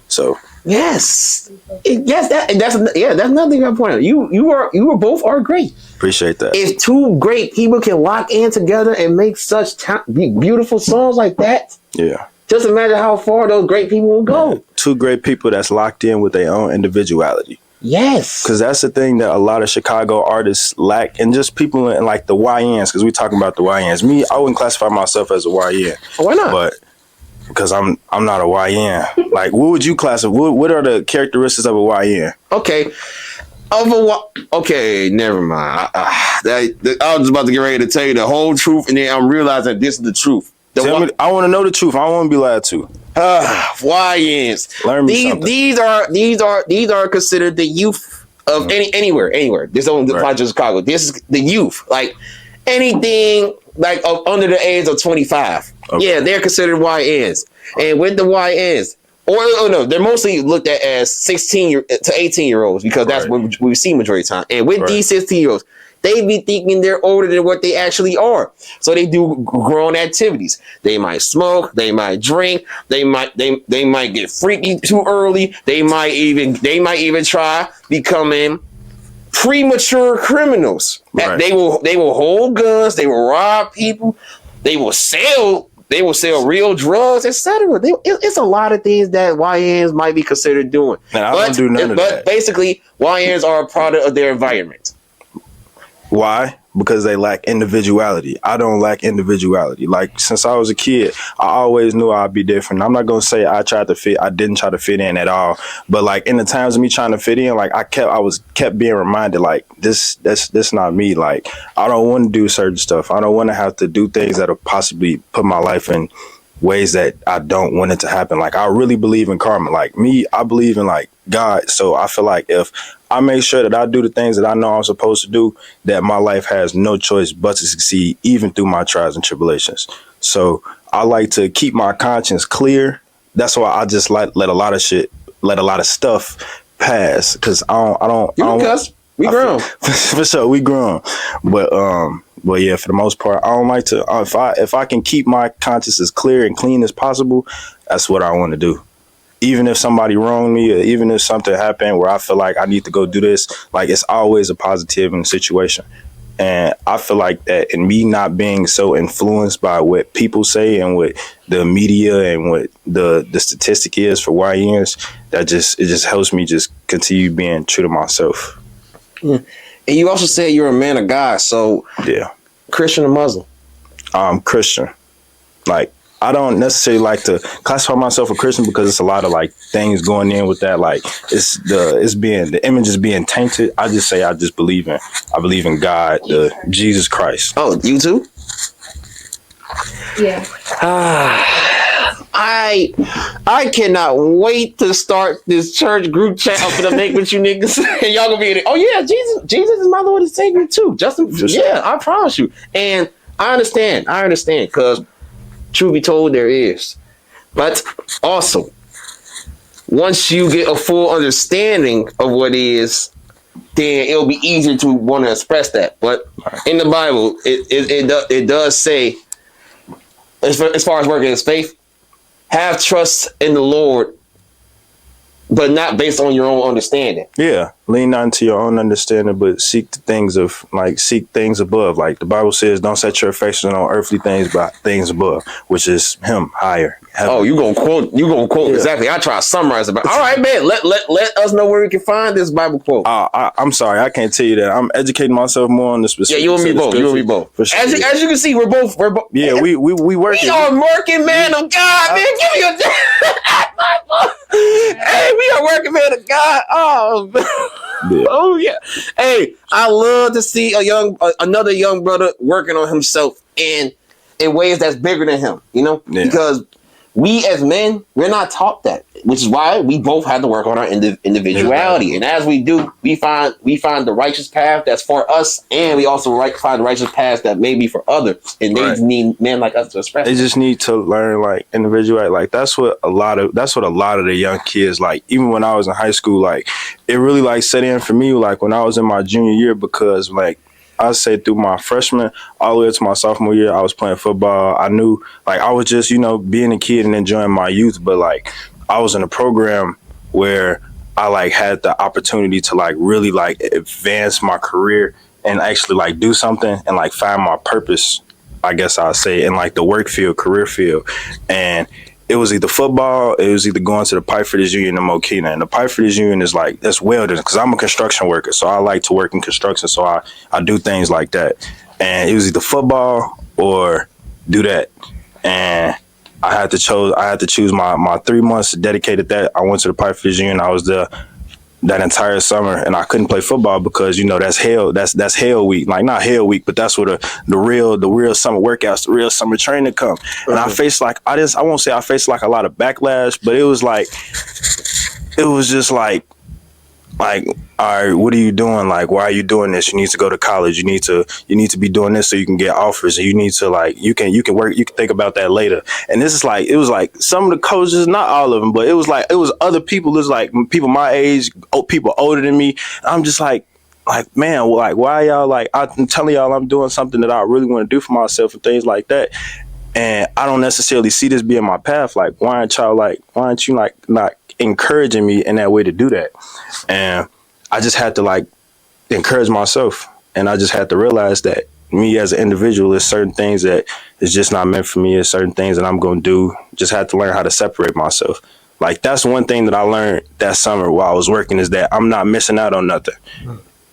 So that's another thing I point out. You both are great. Appreciate that. If two great people can lock in together and make such beautiful songs like that, yeah. Just imagine how far those great people will go. Man, two great people that's locked in with their own individuality. Yes. Because that's the thing that a lot of Chicago artists lack, and just people in like the YNs, because we talking about the YNs. Me, I wouldn't classify myself as a YN. Why not? But because I'm not a YN. Like, what would you classify? What are the characteristics of a YN? Okay. Okay, never mind. I was about to get ready to tell you the whole truth, and then I'm realizing this is the truth. I want to know the truth. I don't want to be lied to. YNs. Learn me something. These are considered the youth of anywhere. This don't apply to Chicago. This is the youth. Like anything like under the age of 25. Okay. Yeah, they're considered YNs. And with the YNs, or no, they're mostly looked at as 16 to 18-year-olds because that's what we see majority of the time. And with these 16-year-olds, they be thinking they're older than what they actually are. So they do grown activities. They might smoke, they might drink, they might get freaky too early. They might even try becoming premature criminals. Right. They will hold guns, they will rob people, they will sell real drugs, etc. It's a lot of things that YNs might be considered doing. Man, I don't do none of that. But basically, YNs are a product of their environment. Why? Because they lack individuality. I don't lack individuality. Like, since I was a kid, I always knew I'd be different. I'm not going to say I didn't try to fit in at all. But like in the times of me trying to fit in, like I kept being reminded, like that's not me. Like, I don't want to do certain stuff. I don't want to have to do things that'll possibly put my life in ways that I don't want it to happen. Like, I really believe in karma. Like me, I believe in like God. So I feel like if I make sure that I do the things that I know I'm supposed to do, that my life has no choice but to succeed, even through my trials and tribulations. So I like to keep my conscience clear. That's why I just let a lot of stuff pass. Cause I don't cuss. We grown. For sure, we grown. But yeah, for the most part, I don't like to. If I can keep my conscience as clear and clean as possible, that's what I want to do. Even if somebody wronged me, or even if something happened where I feel like I need to go do this, like it's always a positive in the situation. And I feel like that in me not being so influenced by what people say and what the media and what the statistic is for YNs, it just helps me just continue being true to myself. Yeah. And you also said you're a man of God, so yeah, Christian or Muslim? I'm Christian. Like, I don't necessarily like to classify myself a Christian because it's a lot of like things going in with that. Like the image is being tainted. I just believe in God, Jesus Christ. Oh, you too? Yeah. I cannot wait to start this church group chat I'm gonna make with you niggas. And y'all gonna be in it. Oh yeah, Jesus is my Lord and Savior too. Justin, yeah, I promise you. And I understand, because truth be told, there is. But also, once you get a full understanding of what it is, then it'll be easier to want to express that. But in the Bible, it does say, as far as working as faith, have trust in the Lord, but not based on your own understanding. Yeah, lean not into your own understanding, but seek things above. Like the Bible says, don't set your affection on earthly things, but things above, which is Him higher. Heaven. Oh, you gonna quote yeah. Exactly. I try to summarize it, but all right, man. Let us know where we can find this Bible quote. I'm sorry, I can't tell you that. I'm educating myself more on the specific. Yeah, you and me both. For sure. As you can see, we're both. Yeah, we working. We are working man of God, man. Give me a. Hey, we are working man of God. Oh, yeah. Oh yeah. Hey, I love to see another young brother working on himself in ways that's bigger than him. You know, because we as men, we're not taught that, which is why we both have to work on our individuality. And as we do, we find the righteous path that's for us, and we also find the righteous path that may be for others. And they need men like us to express. They just need to learn like individuality. Like that's what a lot of the young kids like. Even when I was in high school, like it really like set in for me. Like when I was in my junior year, because like I say through my freshman all the way to my sophomore year, I was playing football. I knew like I was just, being a kid and enjoying my youth. But like I was in a program where I like had the opportunity to like really like advance my career and actually like do something and like find my purpose, I guess I'll say, in like the work field, career field. And it was either football, it was either going to the Pipefitters Union in Mokina. And the Pipefitters Union is like, that's welding, because I'm a construction worker. So I like to work in construction. So I do things like that. And it was either football or do that. And I had to choose my 3 months dedicated to that. I went to the Pipefitters Union. I was there that entire summer, and I couldn't play football because that's hell. That's hell week. Like not hell week, but that's where the real summer workouts, the real summer training come. And I faced I won't say I faced like a lot of backlash, but it was just like, all right, what are you doing? Like, why are you doing this? You need to go to college. You need to be doing this so you can get offers. And you need to you can work. You can think about that later. And this is it was like some of the coaches, not all of them, but it was other people. It was like people my age, people older than me. I'm just like man, like why y'all I'm telling y'all I'm doing something that I really want to do for myself and things like that. And I don't necessarily see this being my path. Like, why aren't you not encouraging me in that way to do that? And I just had to encourage myself, and I just had to realize that me as an individual, there's certain things that is just not meant for me. There's certain things that I'm gonna do. Just had to learn how to separate myself. Like, that's one thing that I learned that summer while I was working, is that I'm not missing out on nothing.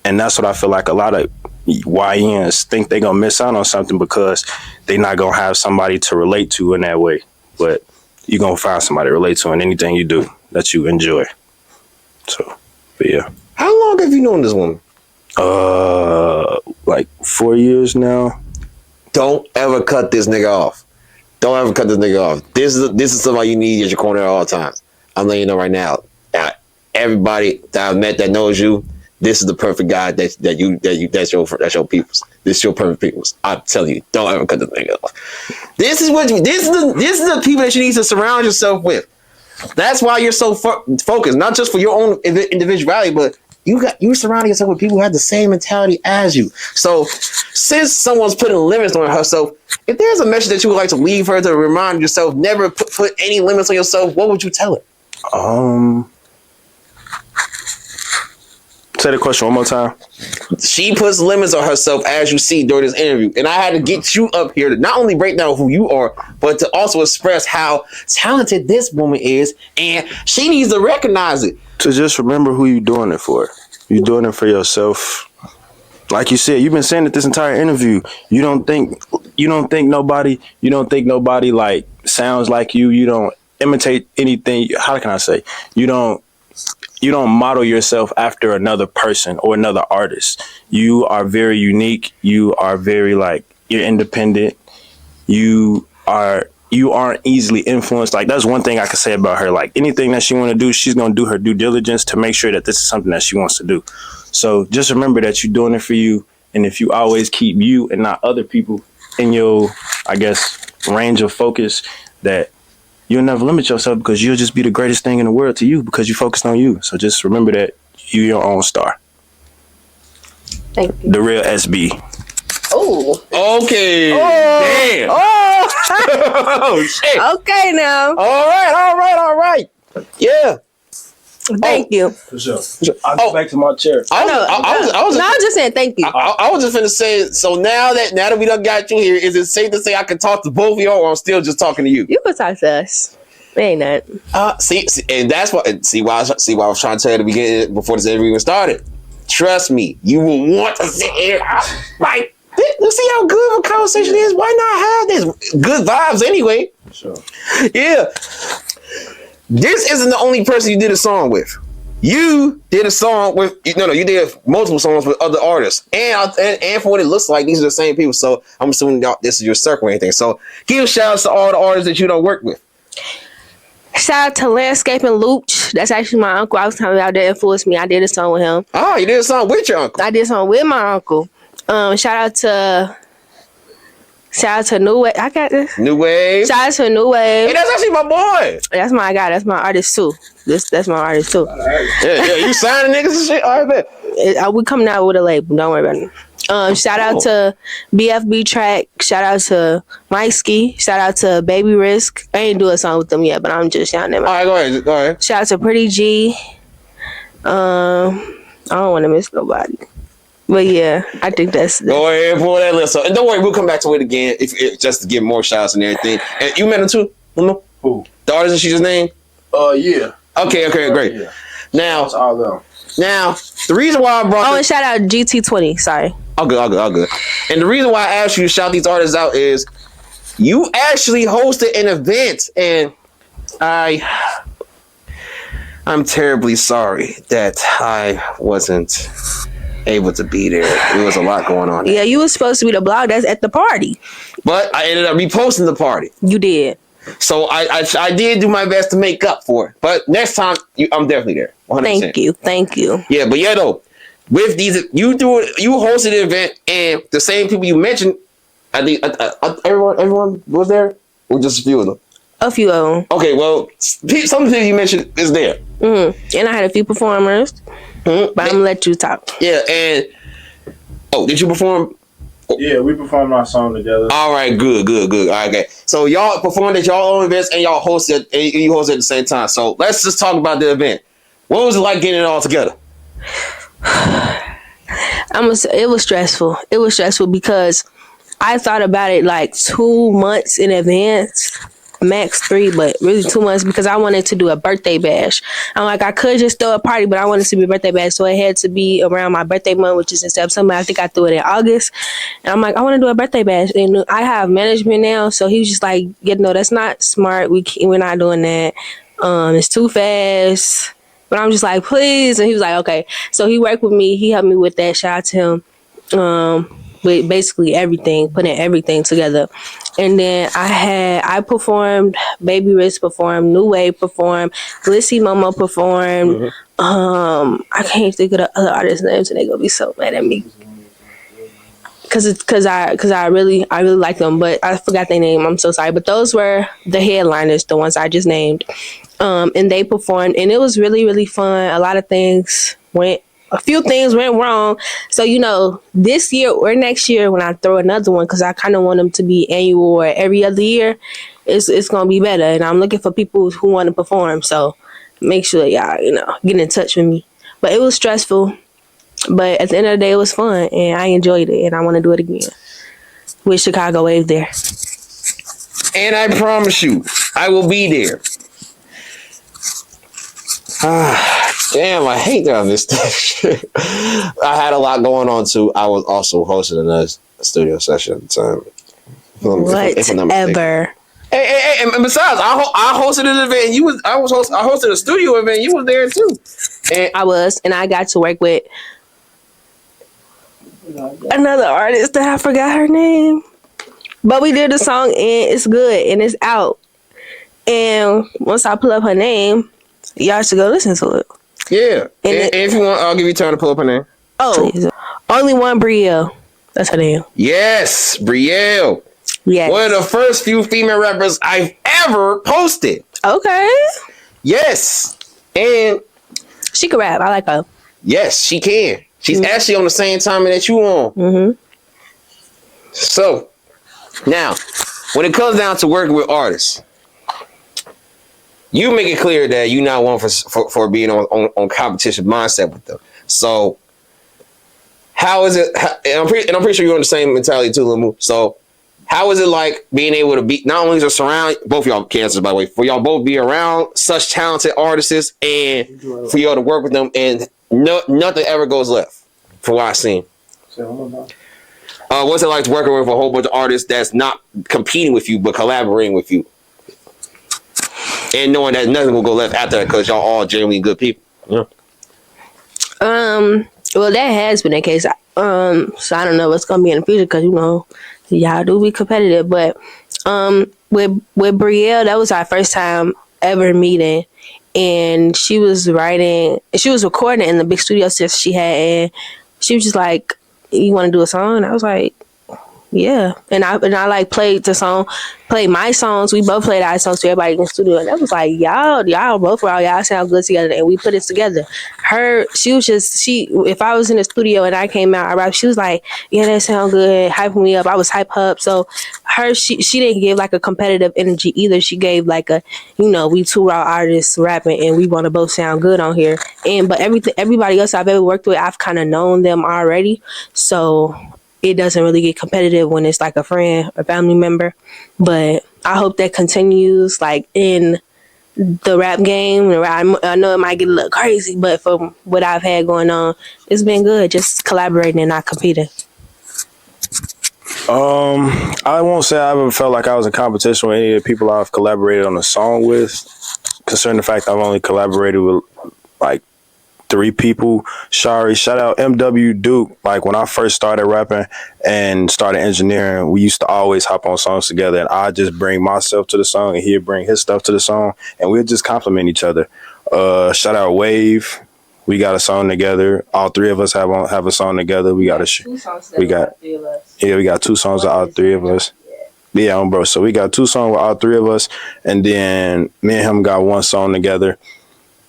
And that's what I feel like a lot of YNs think they're gonna miss out on something because they're not gonna have somebody to relate to in that way. But you're gonna find somebody to relate to in anything you do that you enjoy. So, but yeah. How long have you known this woman? Like 4 years now. Don't ever cut this nigga off. Don't ever cut this nigga off. This is somebody you need at your corner at all times. I'm letting you know right now. Everybody that I've met that knows you, this is the perfect guy that's your people's. This is your perfect people's. I'm telling you, don't ever cut this nigga off. This is the people that you need to surround yourself with. That's why you're so focused, not just for your own individuality, but you surrounding yourself with people who have the same mentality as you. So since someone's putting limits on herself, if there's a message that you would like to leave her to remind yourself, never put any limits on yourself, what would you tell her? Say the question one more time. She puts limits on herself, as you see during this interview. And I had to get you up here to not only break down who you are, but to also express how talented this woman is. And she needs to recognize it. To just remember who you're doing it for. You're doing it for yourself. Like you said, you've been saying it this entire interview. You don't think nobody like sounds like you. You don't imitate anything. How can I say? You don't model yourself after another person or another artist. You are very unique. You are very you're independent. You aren't easily influenced. Like, that's one thing I could say about her. Like, anything that she want to do, she's going to do her due diligence to make sure that this is something that she wants to do. So just remember that you're doing it for you. And if you always keep you and not other people in your, I guess, range of focus, that you'll never limit yourself, because you'll just be the greatest thing in the world to you because you focused on you. So just remember that you're your own star. Thank you. The real SB. Oh. Okay. Damn. Oh, shit. Okay now. All right. Yeah. Thank you. For sure. I'll go back to my chair. I was just saying thank you. I was just finna say, so now that we done got you here, is it safe to say I can talk to both of y'all, or I'm still just talking to you? You can talk to us. It ain't that. See, and that's why I was trying to tell you at the beginning before this interview even started. Trust me, you will want to sit here. Like, let's see how good of a conversation is. Why not have this? Good vibes anyway. Sure. Yeah. This isn't the only person you did a song with. You did a song with you did multiple songs with other artists, and for what it looks like, these are the same people. So I'm assuming this is your circle or anything. So give shout outs to all the artists that you don't work with. Shout out to Landscaping Looch. That's actually my uncle. I was telling y'all that influenced me. I did a song with him. Oh, you did a song with your uncle? I did a song with my uncle. Shout out to New Wave. I got this. New Wave. Shout out to New Wave. Hey, that's actually my boy. That's my guy. That's my artist too. That's my artist too. Yeah. You signing niggas and shit. All right, bet. We coming out with a label. Don't worry about it. Shout out to BFB Track. Shout out to Mike Ski. Shout out to Baby Risk. I ain't do a song with them yet, but I'm just shouting them out. All right, go ahead. Shout out to Pretty G. I don't want to miss nobody. But yeah, I think that's... Go ahead and pull that list up. And don't worry, we'll come back to it again if just to get more shouts and everything. And you met him too? Who? The artist that she just named? Yeah. Okay, great. Yeah. Now, that's all them. Now, the reason why I brought... and shout out GT20. Sorry. All good. And the reason why I asked you to shout these artists out is you actually hosted an event, and I'm terribly sorry that I wasn't able to be there. There was a lot going on there. Yeah, you was supposed to be the blog that's at the party. But I ended up reposting the party. You did. So I did do my best to make up for it. But next time, I'm definitely there. 100%. Thank you. Yeah, but yeah, though, with these, you hosted the event, and the same people you mentioned, I think everyone was there, or just a few of them? A few of them. Okay, well, some of the people you mentioned is there. And I had a few performers, but I'm gonna let you talk. Yeah, and did you perform? Yeah, we performed our song together. All right, good. All right, okay. So y'all performed at y'all own events and y'all hosted, and you hosted at the same time. So let's just talk about the event. What was it like getting it all together? It was stressful. It was stressful because I thought about it like 2 months in advance, max 3, but really 2 months, because I wanted to do a birthday bash. I'm like, I could just throw a party, but I wanted to be a birthday bash, so it had to be around my birthday month, which is in September. I think I threw it in August, and I'm like, I want to do a birthday bash, and I have management now, so he was just like, no, that's not smart. We're not doing that. It's too fast. But I'm just like, please, and he was like, okay. So he worked with me. He helped me with that. Shout out to him. With basically everything, putting everything together. And then I performed, Baby Riz performed, New Wave performed, Lissy Momo performed. I can't think of the other artists' names, and they're gonna be so mad at me. Cause I really like them, but I forgot their name. I'm so sorry. But those were the headliners, the ones I just named. And they performed, and it was really, really fun. A few things went wrong. So, this year or next year when I throw another one, because I kind of want them to be annual or every other year, it's going to be better. And I'm looking for people who want to perform. So make sure y'all, get in touch with me. But it was stressful. But at the end of the day, it was fun. And I enjoyed it. And I want to do it again. With Chicago Wave there. And I promise you, I will be there. Damn, I hate that I missed that shit. I had a lot going on too. I was also hosting another studio session at the time. Whatever. Hey, and besides, I hosted an event, and I hosted a studio event. You was there too. And I got to work with another artist that I forgot her name. But we did the song, and it's good, and it's out. And once I pull up her name, y'all should go listen to it. Yeah. And if you want, I'll give you time to pull up her name. Oh, only one Brielle. That's her name. Yes, Brielle. Yes. One of the first few female rappers I've ever posted. Okay. Yes. And she can rap. I like her. Yes, she can. She's actually on the same time that you on. So, now, when it comes down to working with artists, you make it clear that you're not one for being on competition mindset with them. So, how is it? And I'm pretty sure you're on the same mentality too, Limu. So, how is it like being able to be not only to surround both of y'all cancers, by the way, for y'all both be around such talented artists and for y'all to work with them, and nothing ever goes left, from what I've seen. What's it like to working with a whole bunch of artists that's not competing with you but collaborating with you? And knowing that nothing will go left after that because y'all all genuinely good people. Yeah. Well, that has been the case. So I don't know what's gonna be in the future because y'all do be competitive. But with Brielle, that was our first time ever meeting, and she was recording in the big studio session she had, and she was just like, "You want to do a song?" And I was like, yeah. And I like played my songs. We both played our songs to everybody in the studio. And that was like, y'all both y'all sound good together. And we put it together. If I was in the studio and I came out, I rapped, she was like, yeah, that sound good. Hyping me up. I was hype up. So she didn't give like a competitive energy either. She gave like a, we two raw artists rapping and we want to both sound good on here. But everybody else I've ever worked with, I've kind of known them already. So it doesn't really get competitive when it's like a friend or family member. But I hope that continues like in the rap game. I know it might get a little crazy, but from what I've had going on, it's been good. Just collaborating and not competing. I won't say I ever felt like I was in competition with any of the people I've collaborated on a song with, concerning the fact I've only collaborated with like 3 people. Shari, shout out MW Duke. Like when I first started rapping and started engineering, we used to always hop on songs together, and I just bring myself to the song and he'd bring his stuff to the song, and we'd just compliment each other. Shout out Wave. We got a song together. All 3 of us have a song together. We got we got 2 songs with all 3 of us. Yeah, bro. So we got 2 songs with all 3 of us, and then me and him got 1 song together.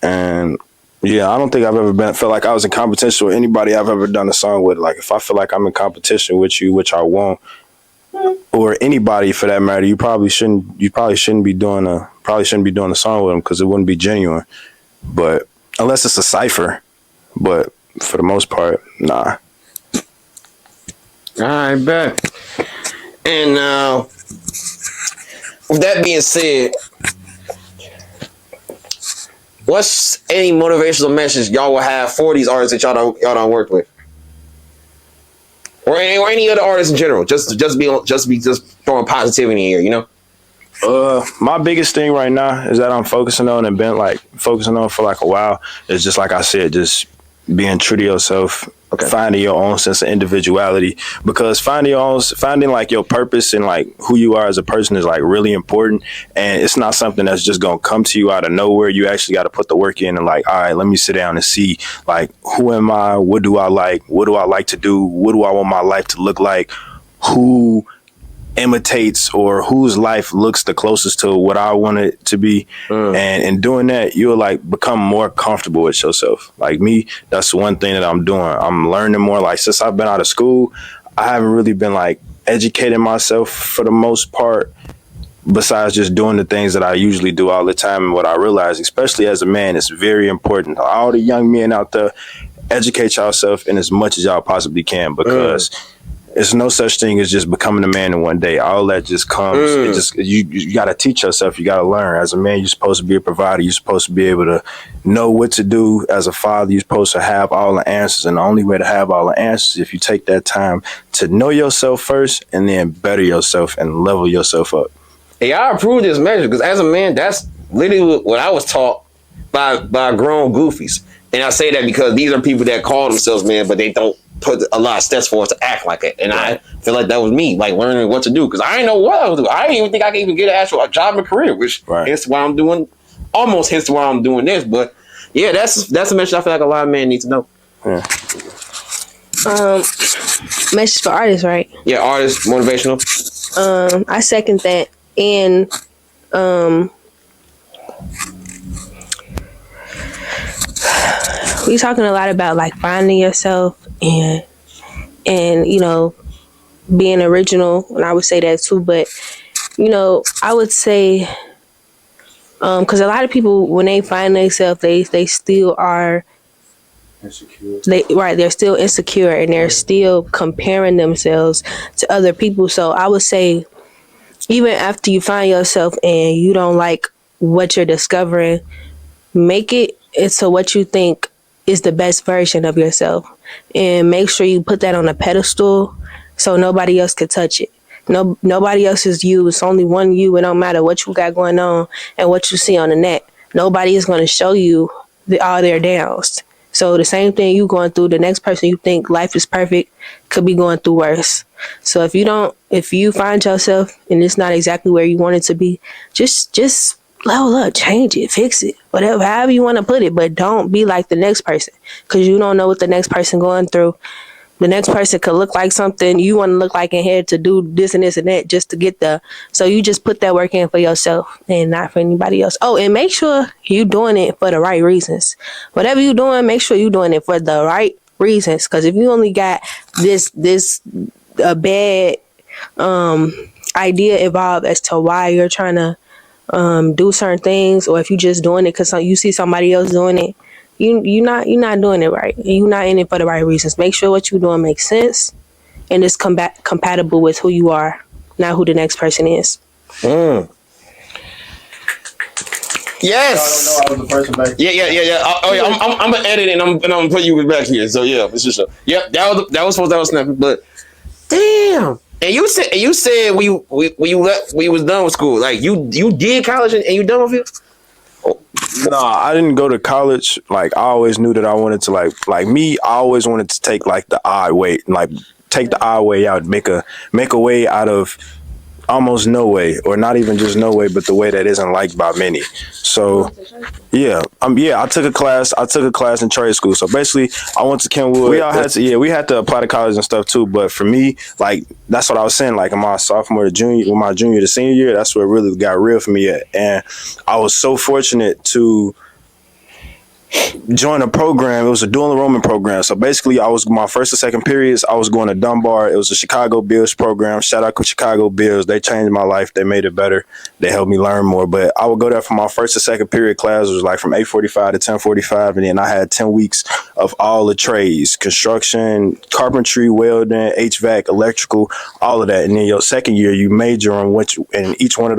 And yeah, I don't think I've ever felt like I was in competition with anybody I've ever done a song with. Like if I feel like I'm in competition with you, which I won't, or anybody for that matter, you probably shouldn't be doing a song with them because it wouldn't be genuine. But unless it's a cipher, but for the most part, nah. I bet. And with that being said, what's any motivational message y'all will have for these artists that y'all don't work with, or any other artists in general? Just throwing positivity in here, you know. My biggest thing right now is that I'm focusing on and been like focusing on for like a while is just like I said, just being true to yourself. Okay. Finding your own sense of individuality, because finding like your purpose and like who you are as a person is like really important, and it's not something that's just gonna come to you out of nowhere. You actually got to put the work in and like, all right, let me sit down and see like who am I, what do I like to do, what do I want my life to look like, who imitates or whose life looks the closest to what I want it to be. And in doing that, you'll like become more comfortable with yourself. Like me, that's one thing that I'm doing. I'm learning more. Like since I've been out of school, I haven't really been like educating myself for the most part, besides just doing the things that I usually do all the time. And what I realize, especially as a man, it's very important. All the young men out there, educate yourself in as much as y'all possibly can, because it's no such thing as just becoming a man in one day. All that just comes. It just you got to teach yourself. You got to learn. As a man, you're supposed to be a provider. You're supposed to be able to know what to do. As a father, you're supposed to have all the answers. And the only way to have all the answers is if you take that time to know yourself first and then better yourself and level yourself up. Hey, I approve this measure because as a man, that's literally what I was taught by grown goofies. And I say that because these are people that call themselves men, but they don't put a lot of steps for us to act like it. And I feel like that was me, like learning what to do, because I didn't know what I was doing. I didn't even think I could even get an actual job and career, which hence why I'm doing this. But yeah, that's a message I feel like a lot of men need to know. Yeah. Message for artists, right? Yeah, artists, motivational. I second that. And we talking a lot about like finding yourself and you know, being original, and I would say that too. But you know, I would say because a lot of people, when they find themselves, they still are insecure. They're still insecure, and they're still comparing themselves to other people. So I would say, even after you find yourself and you don't like what you're discovering, make it into what you think is the best version of yourself, and make sure you put that on a pedestal so nobody else can touch it. Nobody else is you. It's only one you. It don't matter what you got going on and what you see on the net. Nobody is going to show you all their downs. So the same thing you going through, the next person you think life is perfect could be going through worse. So if you find yourself and it's not exactly where you want it to be, just level up, change it, fix it, whatever, however you want to put it. But don't be like the next person, because you don't know what the next person going through. The next person could look like something you want to look like and had to do this and this and that just to get there. So you just put that work in for yourself and not for anybody else. Oh, and make sure you doing it for the right reasons. Whatever you doing, make sure you doing it for the right reasons. Because if you only got this bad idea involved as to why you're trying to do certain things, or if you just doing it because you see somebody else doing it, you're not doing it right. You're not in it for the right reasons. Make sure what you're doing makes sense and it's compatible with who you are, not who the next person is. Yes. I don't know. I was the person back. Yeah. I'm gonna edit it and I'm gonna put you back here. So yeah, it's just yep. That was snapping. But damn. And you said when you was done with school, like you did college and you done with it? No, I didn't go to college. Like I always knew that I wanted to like me. I always wanted to take like the odd way, like take the odd way out, make a way out of almost no way, or not even just no way, but the way that isn't liked by many. So yeah, I took a class. In trade school. So basically, I went to Kenwood. We all had to, we had to apply to college and stuff too. But for me, like that's what I was saying. Like in my sophomore to junior, with my junior to senior year, that's where it really got real for me at. And I was so fortunate to joined a program. It was a dual enrollment program. So basically, I was my first and second periods. I was going to Dunbar. It was a Chicago Bills program. Shout out to Chicago Bills. They changed my life. They made it better. They helped me learn more. But I would go there for my first and second period class. It was like from 8:45 to 10:45, and then I had 10 weeks of all the trades: construction, carpentry, welding, HVAC, electrical, all of that. And then your second year, you major on each one of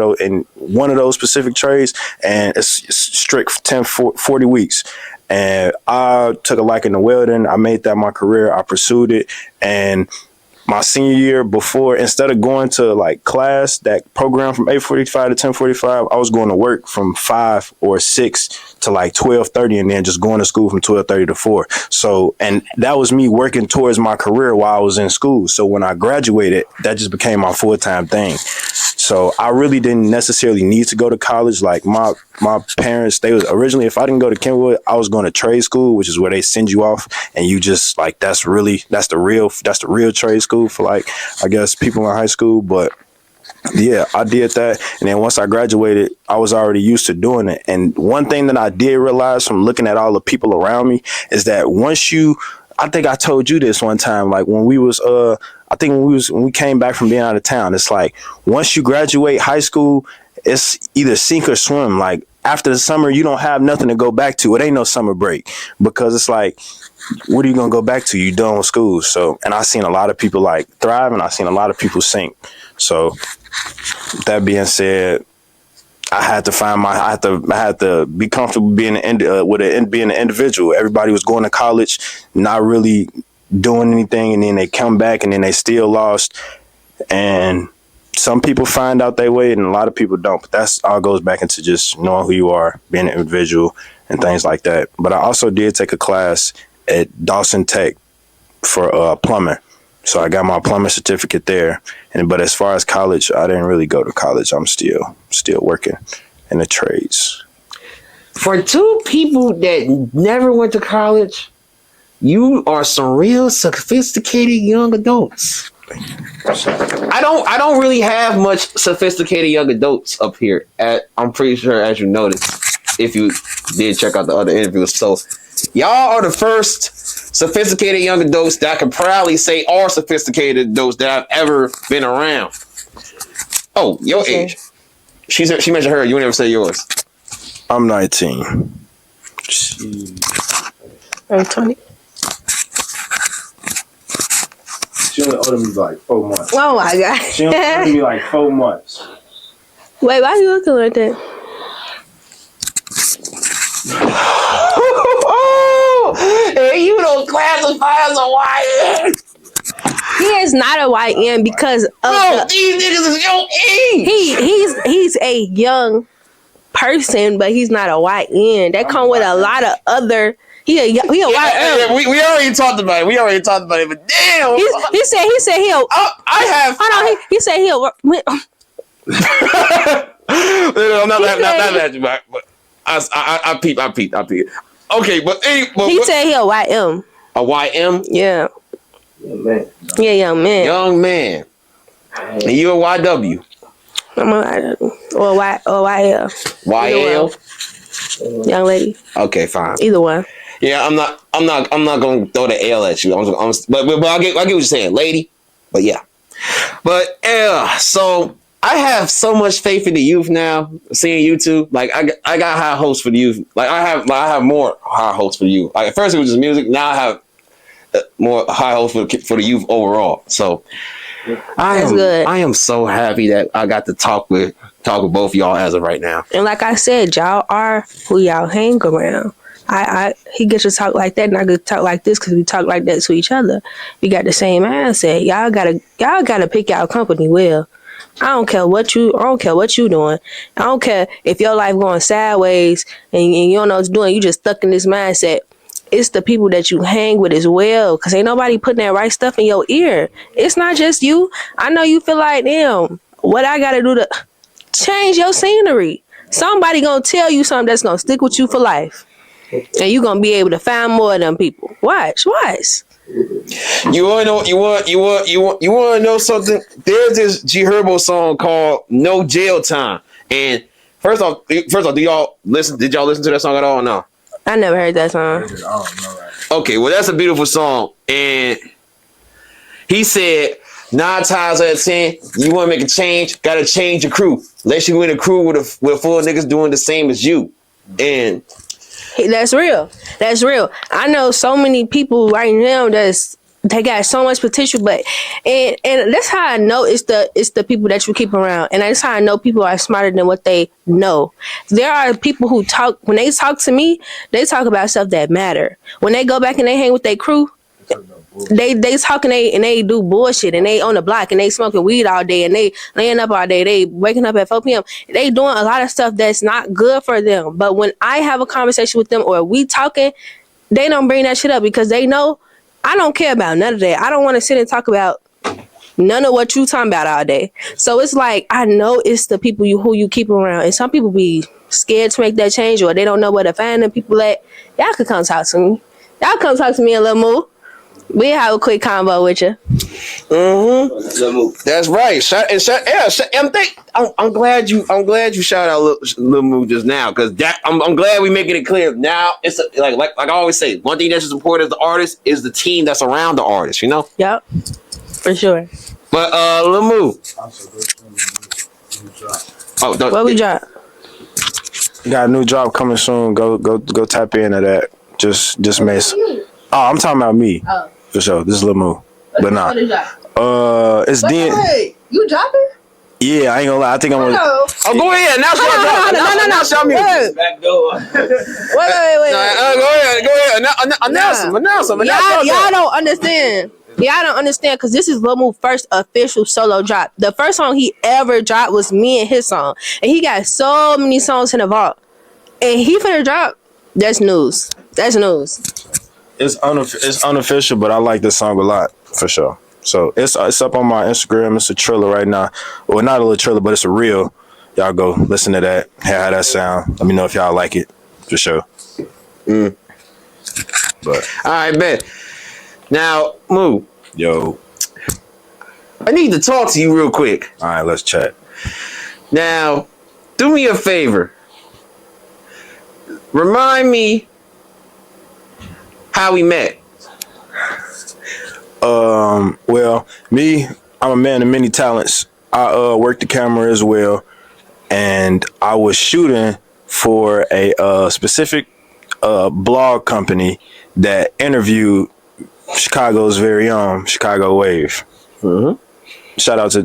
those specific trades, and it's strict 40 weeks. And I took a liking to welding. I made that my career. I pursued it. And my senior year, before, instead of going to like class, that program from 8:45 to 10:45, I was going to work from 5 or 6 to like 12:30, and then just going to school from 12:30 to 4. So, and that was me working towards my career while I was in school. So when I graduated, that just became my full-time thing. So I really didn't necessarily need to go to college. Like my parents, they was originally, if I didn't go to Kenwood, I was going to trade school, which is where they send you off and you just like, that's the real trade school for like, I guess people in high school. But yeah, I did that. And then once I graduated, I was already used to doing it. And one thing that I did realize from looking at all the people around me is that I think I told you this one time, like when we came back from being out of town, it's like once you graduate high school, it's either sink or swim. Like after the summer, you don't have nothing to go back to. It ain't no summer break because it's like, what are you gonna go back to? You done with school. So, and I seen a lot of people like thrive, and I seen a lot of people sink. So, that being said, I had to be comfortable being being an individual. Everybody was going to college, not really doing anything, and then they come back and then they still lost. And some people find out their way and a lot of people don't. But that's all goes back into just knowing who you are, being an individual and things like that. But I also did take a class at Dawson Tech for plumbing. So I got my plumbing certificate there. But as far as college, I didn't really go to college. I'm still working in the trades. For two people that never went to college, you are some real sophisticated young adults. I don't really have much sophisticated young adults up here. I'm pretty sure, as you noticed, if you did check out the other interviews. So y'all are the first sophisticated young adults that I can proudly say are sophisticated adults that I've ever been around. Oh, your age. She mentioned her. You never say yours. I'm 19. I'm 20. She only owed me like 4 months. Oh my god. She only owed me like 4 months. Wait, why are you looking like that? Hey, you don't classify as a YN. He is not a YN because of these niggas is your age. He's a young person, but he's not a YN. That come with a lot of other. He a YN. Yeah, we already talked about it. But damn, he said he'll. I have. Hold on. He said he'll. I'm not that you back, but I peep. Okay, but he said he a YM. A YM? Yeah. Yeah, young man. Young man. And you a YW? I'm a YW. Or YL. YL? Young lady. Okay, fine. Either one. Yeah, I'm not gonna throw the L at you. But I get what you're saying, lady. But yeah. But so I have so much faith in the youth now. Seeing you two, like I got high hopes for the youth. Like I have more high hopes for you. Like at first it was just music. Now I have more high hopes for the youth overall. So I am so happy that I got to talk with both y'all as of right now. And like I said, y'all are who y'all hang around. He gets to talk like that, and I get to talk like this because we talk like that to each other. We got the same mindset. Y'all gotta pick y'all company well. I don't care what you doing. I don't care if your life going sideways and you don't know what you're doing. You just stuck in this mindset. It's the people that you hang with as well, because ain't nobody putting that right stuff in your ear. It's not just you. I know you feel like, damn, what I gotta do to change your scenery. Somebody gonna tell you something that's gonna stick with you for life, and you gonna be able to find more of them people. Watch. You wanna know? You wanna know something? There's this G Herbo song called "No Jail Time," and first off, do y'all listen? Did y'all listen to that song at all? No. I never heard that song. Okay, well that's a beautiful song, and he said 9 times out of 10, you want to make a change, gotta change your crew. Unless you in a crew with a full of niggas doing the same as you, and that's real. That's real. I know so many people right now they got so much potential, but and that's how I know it's the people that you keep around, and that's how I know people are smarter than what they know. There are people who talk, when they talk to me, they talk about stuff that matter. When they go back and they hang with their crew, they talking and they do bullshit, and they on the block and they smoking weed all day, and they laying up all day, they waking up at 4 p.m. They doing a lot of stuff that's not good for them. But when I have a conversation with them or we talking, they don't bring that shit up because they know I don't care about none of that. I don't want to sit and talk about none of what you talking about all day. So it's like, I know it's the people who you keep around, and some people be scared to make that change, or they don't know where to find them people at. Y'all could come talk to me. Y'all come talk to me a little more. We have a quick convo with you. That's right. I'm glad you shout out Lil Moo just now, because I'm glad we making it clear now. It's like I always say, one thing that's as important as the artist is the team that's around the artist. You know. Yep, for sure. But Lil Moo. What we drop? Got a new drop coming soon. Go tap into that. Just Mace. Oh, I'm talking about me. Oh. For sure. This is Lil Moo. But nah. It's then. Wait, you dropping? Yeah, I ain't gonna lie. I think I'm gonna. Oh, go ahead. Announce your drop. No. Show me. Back door. Wait. Go ahead. Announce him. Y'all don't understand. Y'all don't understand, because this is Lil Moo's first official solo drop. The first song he ever dropped was me and his song. And he got so many songs in the vault. And he finna drop. That's news. It's unofficial, but I like this song a lot, for sure. So it's up on my Instagram. It's a trailer right now. Well, not a little trailer, but it's a reel. Y'all go listen to that. Hear how that sound. Let me know if y'all like it, for sure. But all right, bet. Now, Moo. Yo. I need to talk to you real quick. All right, let's chat. Now, do me a favor. Remind me how we met. Well, I'm a man of many talents. I work the camera as well, and I was shooting for a specific blog company that interviewed Chicago's very own Chicago Wave. Mm-hmm. Shout out to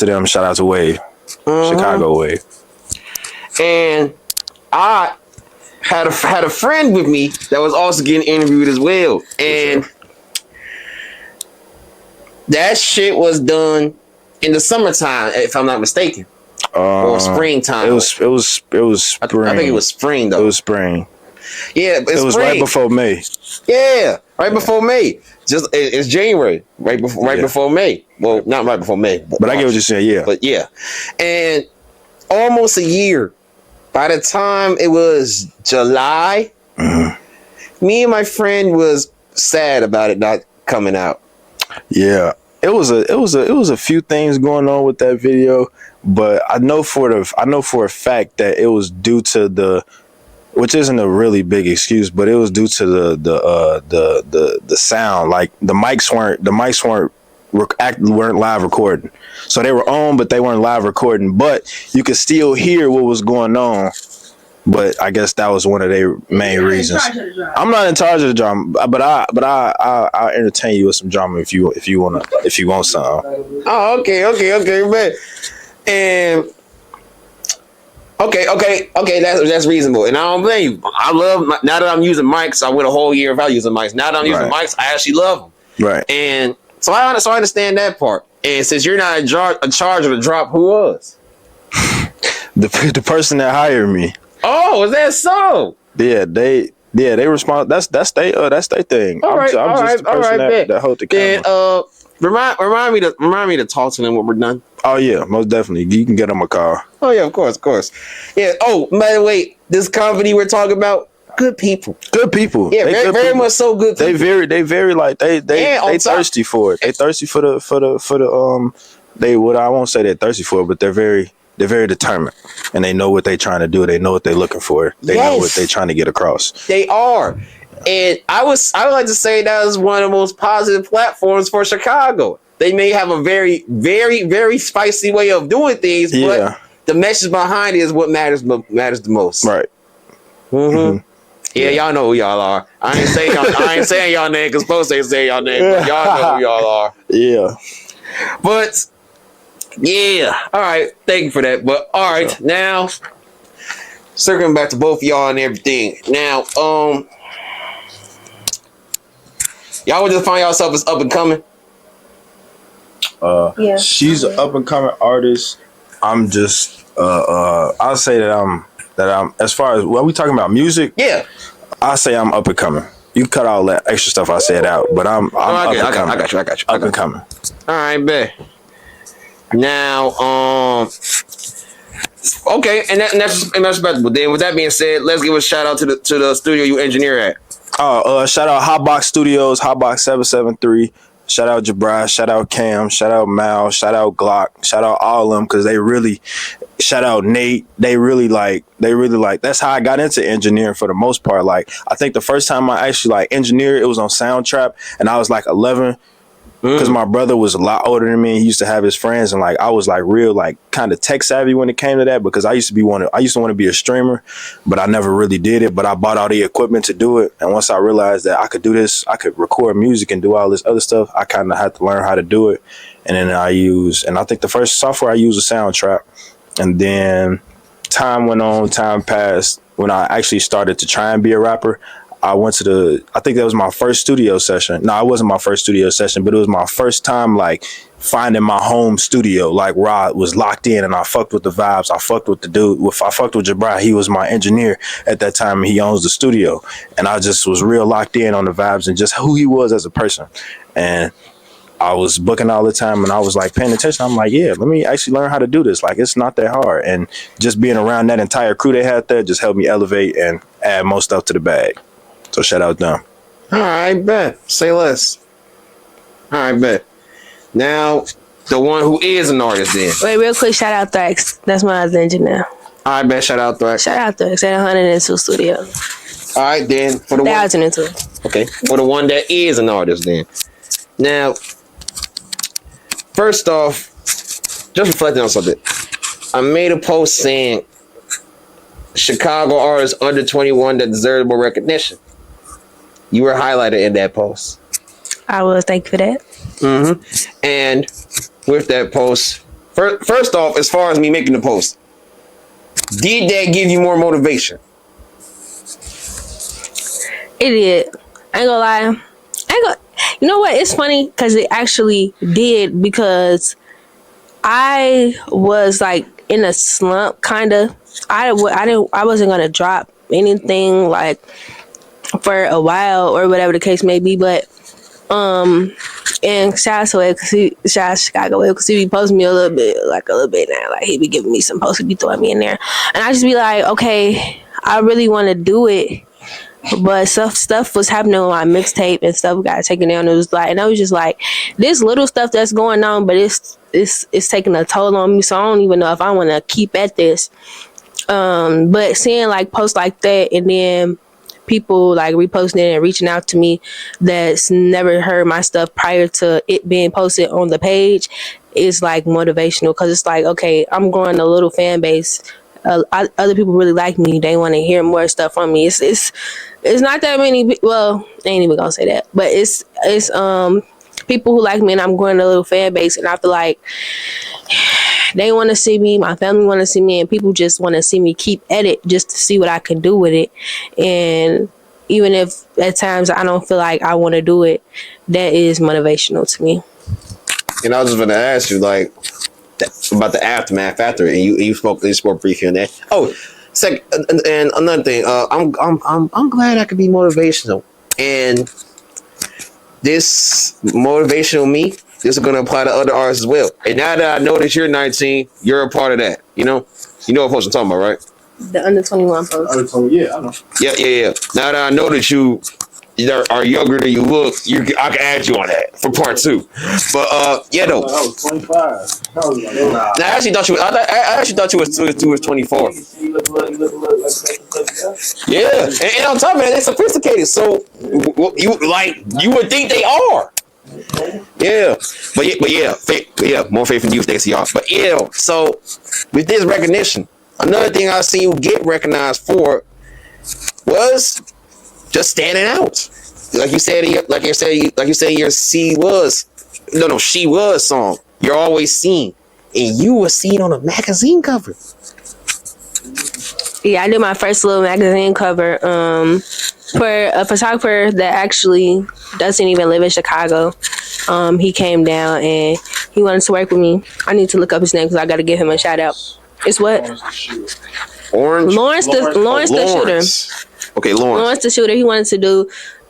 them. Shout out to Wave. Mm-hmm. Chicago Wave. And I had a friend with me that was also getting interviewed as well, and that shit was done in the summertime, if I'm not mistaken, or springtime. It was spring. I think it was spring though. It was spring. Yeah, it was spring. Right before May. Yeah, right before May. It's January, right before May. Well, not right before May, but I get what you're saying. Yeah, but yeah, and almost a year. By the time it was July, me and my friend was sad about it not coming out. Yeah, it was a few things going on with that video, but I know for a fact that it was due to which isn't a really big excuse, but it was due to the sound. Like the mics weren't live recording, so they were on, but they weren't live recording. But you could still hear what was going on. But I guess that was one of their main reasons. I'm not in charge of the drama, but I'll entertain you with some drama if you want something. Oh, okay, man. And okay, that's reasonable, and I don't blame you. I love now that I'm using mics. I went a whole year without using mics. Now that I'm using mics, I actually love them. Right. And so I understand that part. And since you're not in charge of the drop, who was? The person that hired me. Oh, is that so? Yeah, they respond. That's they thing. All right, I'm just the person that hold the camera. Then remind me to talk to them when we're done. Oh yeah, most definitely. You can get them a call. Oh yeah, of course. Yeah. Oh, by the way, this company we're talking about, good people. Good people. Yeah, very much so good people. They very like they thirsty for it. They thirsty for the they what I won't say they're thirsty for it, but they're very determined, and they know what they're trying to do. They know what they're looking for. They know what they're trying to get across. They are, and I would like to say that is one of the most positive platforms for Chicago. They may have a very, very, very spicy way of doing things, but the message behind it is what matters the most. Right. Mm-hmm. Yeah, y'all know who y'all are. I ain't saying y'all name because folks ain't saying y'all name, but y'all know who y'all are. Yeah. But yeah, all right. Thank you for that. But all right, now circling back to both of y'all and everything. Now, y'all would just find yourself as up and coming. Yeah. She's an up and coming artist. I'm just I'll say that I'm as far as when we talking about music, yeah, I say I'm up and coming. You cut all that extra stuff I said out, but I'm up and coming. I got you. Up and coming. All right, bet. Now, okay, and that's respectable. Then, with that being said, let's give a shout out to the studio you engineer at. Shout out Hotbox Studios, Hotbox 773. Shout out Jabri, shout out Cam, shout out Mal, shout out Glock, shout out all of them because they really, shout out Nate. They really like. That's how I got into engineering for the most part. Like I think the first time I actually like engineered, it was on Soundtrap, and I was like 11. Because my brother was a lot older than me. He used to have his friends, and like I was like real like kind of tech savvy when it came to that. Because I used to want to be a streamer, but I never really did it. But I bought all the equipment to do it, and once I realized that I could do this, I could record music and do all this other stuff. I kind of had to learn how to do it, and then I think the first software I used was Soundtrap, and then time went on, time passed. When I actually started to try and be a rapper, I went to I think that was my first studio session. No, it wasn't my first studio session, but it was my first time like finding my home studio, like where I was locked in and I fucked with the vibes. I fucked with the dude. I fucked with Jabri. He was my engineer at that time and he owns the studio. And I just was real locked in on the vibes and just who he was as a person. And I was booking all the time and I was like paying attention. I'm like, yeah, let me actually learn how to do this. Like, it's not that hard. And just being around that entire crew they had there just helped me elevate and add more stuff to the bag. So shout out them. All right, bet. Say less. All right, bet. Now, the one who is an artist then. Wait, real quick, shout out Thrax. That's my other engineer. All right, bet. Shout out Thrax. Shout out Thrax at 102 Studio. All right, then. For the 1,002. Okay. For the one that is an artist then. Now, first off, just reflecting on something. I made a post saying Chicago artists under 21 that deserve more recognition. You were highlighted in that post. I will. Thank you for that. Mm-hmm. And with that post, first off, as far as me making the post, did that give you more motivation? It did. I ain't gonna lie. You know what? It's funny because it actually did, because I was like in a slump, kind of. I wasn't gonna drop anything like for a while or whatever the case may be, but and shout out to Wade, shout out to Chicago Wade, because he be posting me a little bit now. Like he be giving me some posts, he be throwing me in there, and I just be like, okay, I really want to do it, but stuff was happening on my mixtape and stuff got taken down. It was like, and I was just like, this little stuff that's going on, but it's taking a toll on me, so I don't even know if I want to keep at this. But seeing like posts like that and then people like reposting it and reaching out to me that's never heard my stuff prior to it being posted on the page is like motivational, because it's like, okay, I'm growing a little fan base. Other people really like me. They want to hear more stuff from me. It's not that many. Well, I ain't even gonna say that, but it's people who like me, and I'm growing a little fan base, and I feel like they want to see me, my family want to see me, and people just want to see me keep at it just to see what I can do with it. And even if at times I don't feel like I want to do it, that is motivational to me. And I was just going to ask you, like, about the aftermath after it, and you spoke briefly on that. Oh, second, and another thing, I'm glad I could be motivational, and this motivational me, this is going to apply to other artists as well. And now that I know that you're 19, you're a part of that. You know what post I'm talking about, right? The under 21 post. Yeah, I know. Yeah. Now that I know that you are younger than you look, I can add you on that for part 2. But yeah, though. I was 25. I actually thought you was 24. Yeah, and on top of that, they're sophisticated. So you would think they are. Yeah, but yeah, more faith in youth, thanks to y'all. But yeah, so with this recognition, another thing I seen you get recognized for was just standing out. Like you said, your She Was song. You're always seen, and you were seen on a magazine cover. Yeah, I did my first little magazine cover for a photographer that actually doesn't even live in Chicago. He came down and he wanted to work with me. I need to look up his name because I got to give him a shout out. It's what? Lawrence the shooter. Okay, Lawrence the shooter. He wanted to do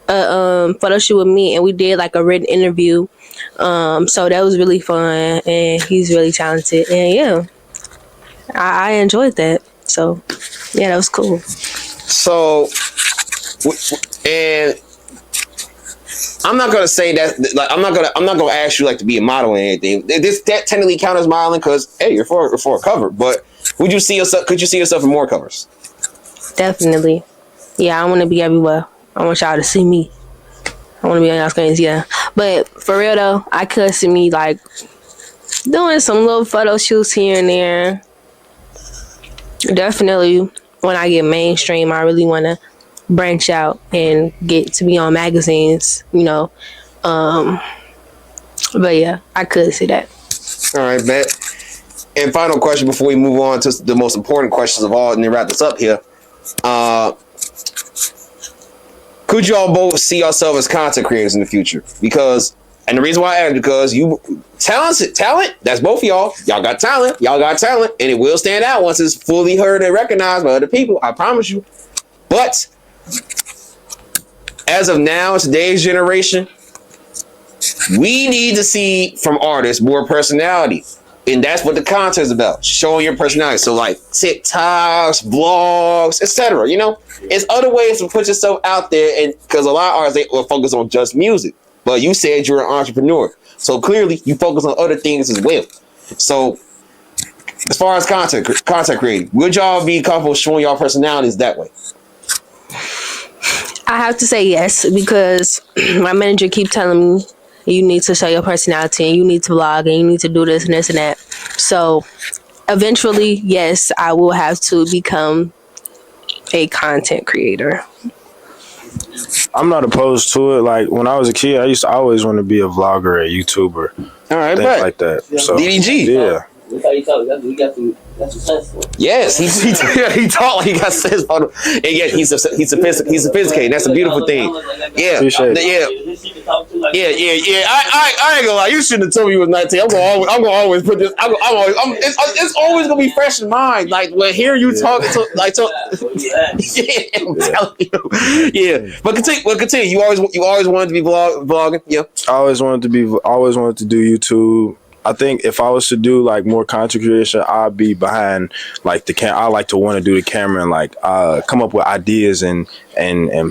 a photo shoot with me, and we did like a written interview. So that was really fun, and he's really talented. And yeah, I enjoyed that. So yeah, that was cool. So, and I'm not gonna say that. Like, I'm not gonna ask you like to be a model or anything. That technically count as modeling because hey, you're for a cover. But would you see yourself? Could you see yourself in more covers? Definitely. Yeah, I want to be everywhere. I want y'all to see me. I want to be on y'all screens. Yeah, but for real though, I could see me like doing some little photo shoots here and there. Definitely, when I get mainstream, I really want to branch out and get to be on magazines, But yeah, I could see that. All right, bet. And final question before we move on to the most important questions of all, and then wrap this up here. Could you all both see yourself as content creators in the future? And the reason why I asked because you talent, that's both of y'all. Y'all got talent, and it will stand out once it's fully heard and recognized by other people. I promise you. But as of now, today's generation, we need to see from artists more personality. And that's what the content is about, showing your personality. So like TikToks, vlogs, etc. It's other ways to put yourself out there, and because a lot of artists, they will focus on just music. But you said you're an entrepreneur. So clearly you focus on other things as well. So as far as content creating, would y'all be comfortable showing y'all personalities that way? I have to say yes, because my manager keep telling me you need to show your personality and you need to vlog and you need to do this and this and that. So eventually, yes, I will have to become a content creator. I'm not opposed to it. Like when I was a kid, I used to always want to be a vlogger, a YouTuber, all right, things like that. So DDG, yeah. That's how you talk. He got some sense for it. Yes, he talked like he got sense on him, and yet he's sophisticated. That's a beautiful thing. Yeah, Appreciate it. Yeah. I ain't gonna lie. You shouldn't have told me you was 19. I'm gonna always put this. It's always gonna be fresh in mind. Like when hearing you talking to yeah, I'm telling you. Yeah, but continue. You always wanted to be vlogging. Yeah, I always wanted to do YouTube. I think if I was to do like more content creation, I'd be behind like the I like to want to do the camera and like come up with ideas and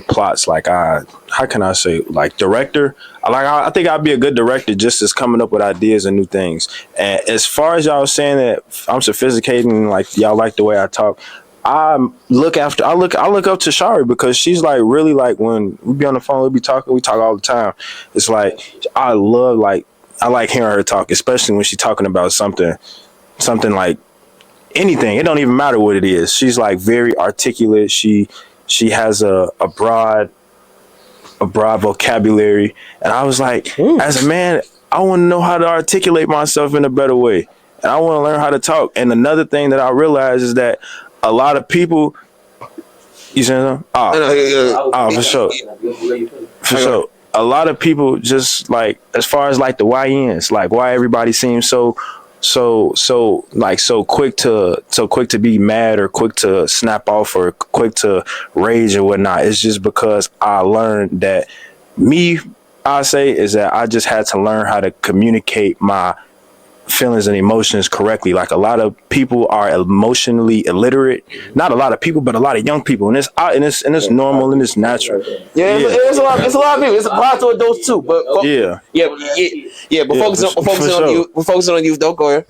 plots. Like how can I say, like director? I think I'd be a good director just as coming up with ideas and new things. And as far as y'all saying that I'm sophisticated and like y'all like the way I talk, I look up to Shari because she's like really like when we be on the phone, we talk all the time. It's like I like hearing her talk, especially when she's talking about something like anything. It don't even matter what it is. She's like very articulate. She has a broad vocabulary. And I was like, as a man, I want to know how to articulate myself in a better way. And I want to learn how to talk. And another thing that I realized is that a lot of people, you saying something? For sure. a lot of people just like, as far as like the YNs, like why everybody seems so quick to be mad or quick to snap off or quick to rage or whatnot. It's just because I learned that I say is that I just had to learn how to communicate my feelings and emotions correctly. Like a lot of people are emotionally illiterate. Not a lot of people, but a lot of young people, and it's normal and it's natural. Yeah, it's a lot of people. It's applied to adults too. But But focusing on youth. Don't go ahead.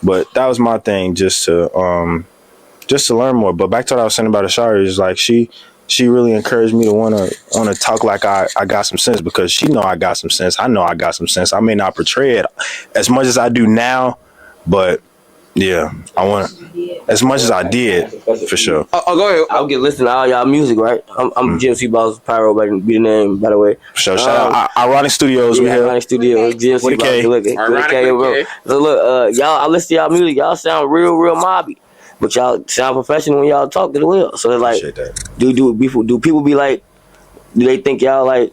But that was my thing, just to learn more. But back to what I was saying about Shari, is like she really encouraged me to wanna talk like I got some sense, because she know I got some sense. I know I got some sense. I may not portray it as much as I do now, but yeah, I want as much as I did for sure. Oh, go ahead. I'll get listening to all y'all music, right? I'm GMC Boss Pyro, by the name, by the way. For sure. Shout out Ironic Studios. Yeah, Ironic Studios, GMC with a K. Bro. So look, y'all, I listen to y'all music. Y'all sound real mobby. But y'all sound professional when y'all talk as well. So it's like, do people be like, do they think y'all like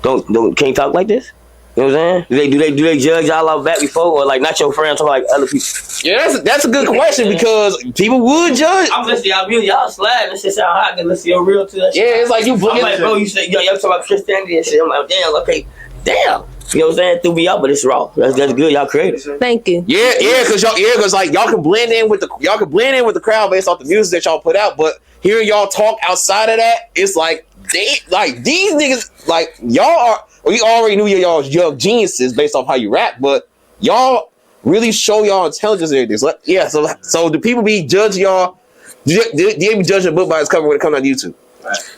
can't talk like this? You know what I'm saying? Do they judge y'all off back before, or like not your friends, talking like other people? Yeah, that's a good question, because people would judge. I'm listening to y'all music, y'all slide. That shit sound hot. Can listen to your real to that shit. Yeah, it's like you. I'm like, bro, you said y'all talking about Christianity and shit. I'm like, damn, okay, damn. You know what I'm saying? Threw me out, but it's raw. That's good. Y'all creative. Thank you. Yeah, because like y'all can blend in with the crowd based off the music that y'all put out. But hearing y'all talk outside of that, it's like these niggas, like y'all are. We already knew y'all young geniuses based off how you rap, but y'all really show y'all intelligence and everything. So, yeah, so do people be judging y'all? Do they be judging a book by its cover when it comes on YouTube?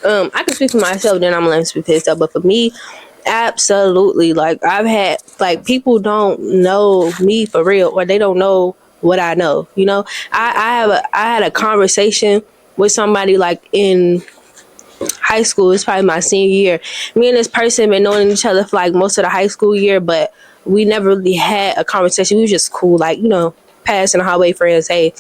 I can speak for myself, then I'm gonna speak for myself. But for me, absolutely. Like I've had people don't know me for real, or they don't know what I know. You know, I had a conversation with somebody like in high school. It's probably my senior year. Me and this person been knowing each other for like most of the high school year, but we never really had a conversation. We was just cool, like, you know, passing the hallway friends, hey.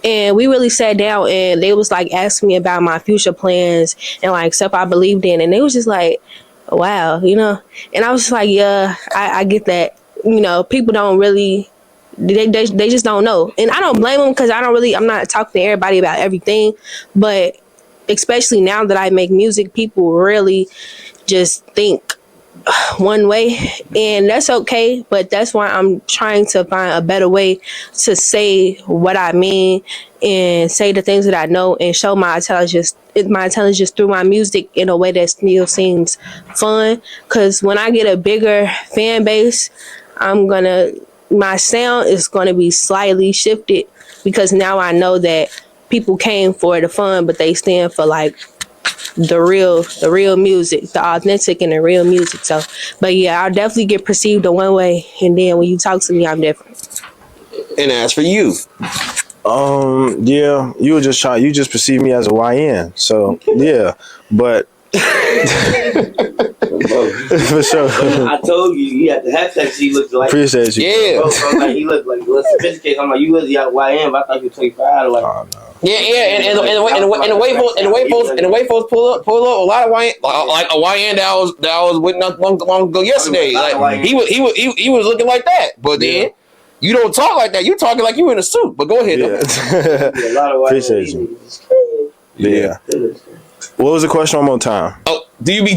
And we really sat down, and they was like asking me about my future plans and like stuff I believed in, and they was just like, wow, you know. And I was just like, yeah, I get that. You know, people don't really, they just don't know. And I don't blame them, because I'm not talking to everybody about everything, but especially now that I make music, people really just think one way, and that's okay. But that's why I'm trying to find a better way to say what I mean and say the things that I know and show my intelligence through my music in a way that still seems fun. Because when I get a bigger fan base, my sound is gonna be slightly shifted, because now I know that people came for the fun, but they stand for like the real music, the authentic and the real music. So, but yeah, I'll definitely get perceived the one way, and then when you talk to me, I'm different. And as for you, yeah, you just perceive me as a YN. So yeah, but for sure. I told you had the hashtag. He looked like. Appreciate you. Yeah. Like, he looked like sophisticated. I'm like, you was YN, but I thought you were 25. Like, Oh, no. yeah, and the way folks pull up a lot of YN, like a YN that was with not long ago yesterday. Like he was looking like that, but then you don't talk like that. You talking like you in a suit. But go ahead. Yeah. a lot of Appreciate you. Yeah. What was the question one more time? Oh, do you be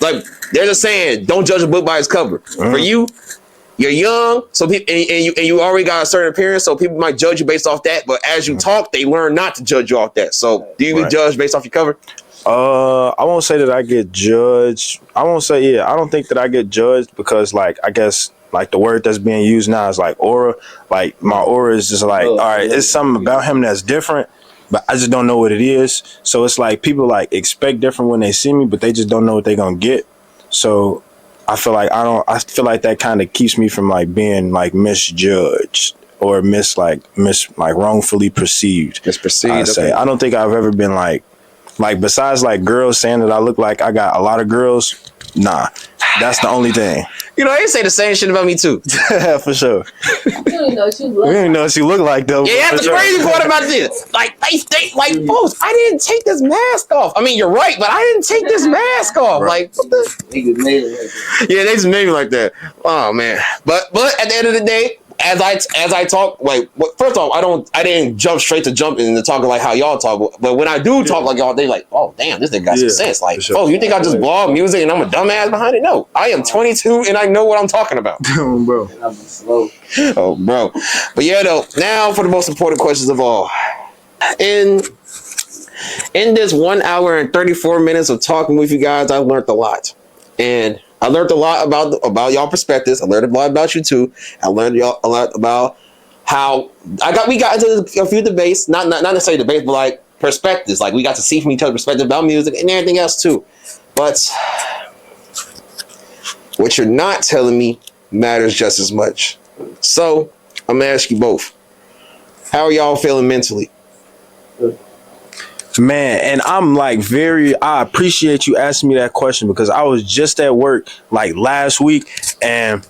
like, there's a saying, don't judge a book by its cover. For you, you're young, so people, and you already got a certain appearance, so people might judge you based off that. But as you talk, they learn not to judge you off that. So do you be judged based off your cover? I won't say that I get judged. I don't think that I get judged, because like, I guess like the word that's being used now is like aura. Like my aura is just like, all right, it's something about him that's different, but I just don't know what it is. So it's like people like expect different when they see me, but they just don't know what they're gonna get. So I feel like that kind of keeps me from like being like misjudged or wrongfully perceived. Misperceived. Okay. I don't think I've ever been like besides like girls saying that I look like I got a lot of girls. Nah, That's the only thing. You know, they say the same shit about me too. For sure. You don't even know what you look We don't know what you look like though. Yeah, that's the crazy part about this. Like like folks, I didn't take this mask off. I mean, you're right, but I didn't take this mask off. Right. Like, what the? Yeah, they just made me like that. Oh man. But at the end of the day, as I talk, like first off, I didn't jump straight to jumping into talking like how y'all talk. But when I do talk like y'all, they like, oh damn, this nigga got some sense. Like, sure. oh, you think I just blog music and I'm a dumbass behind it? No, I am 22 and I know what I'm talking about. Bro. Oh, bro. But yeah, though. Now for the most important questions of all. In this 1 hour and 34 minutes of talking with you guys, I learned a lot, and I learned a lot about y'all perspectives. I learned a lot about you too. I learned a lot about how we got into a few debates, not necessarily debates, but like perspectives. Like we got to see from each other's perspective about music and everything else too. But what you're not telling me matters just as much. So I'm gonna ask you both: how are y'all feeling mentally? Man, and I'm like I appreciate you asking me that question because I was just at work like last week and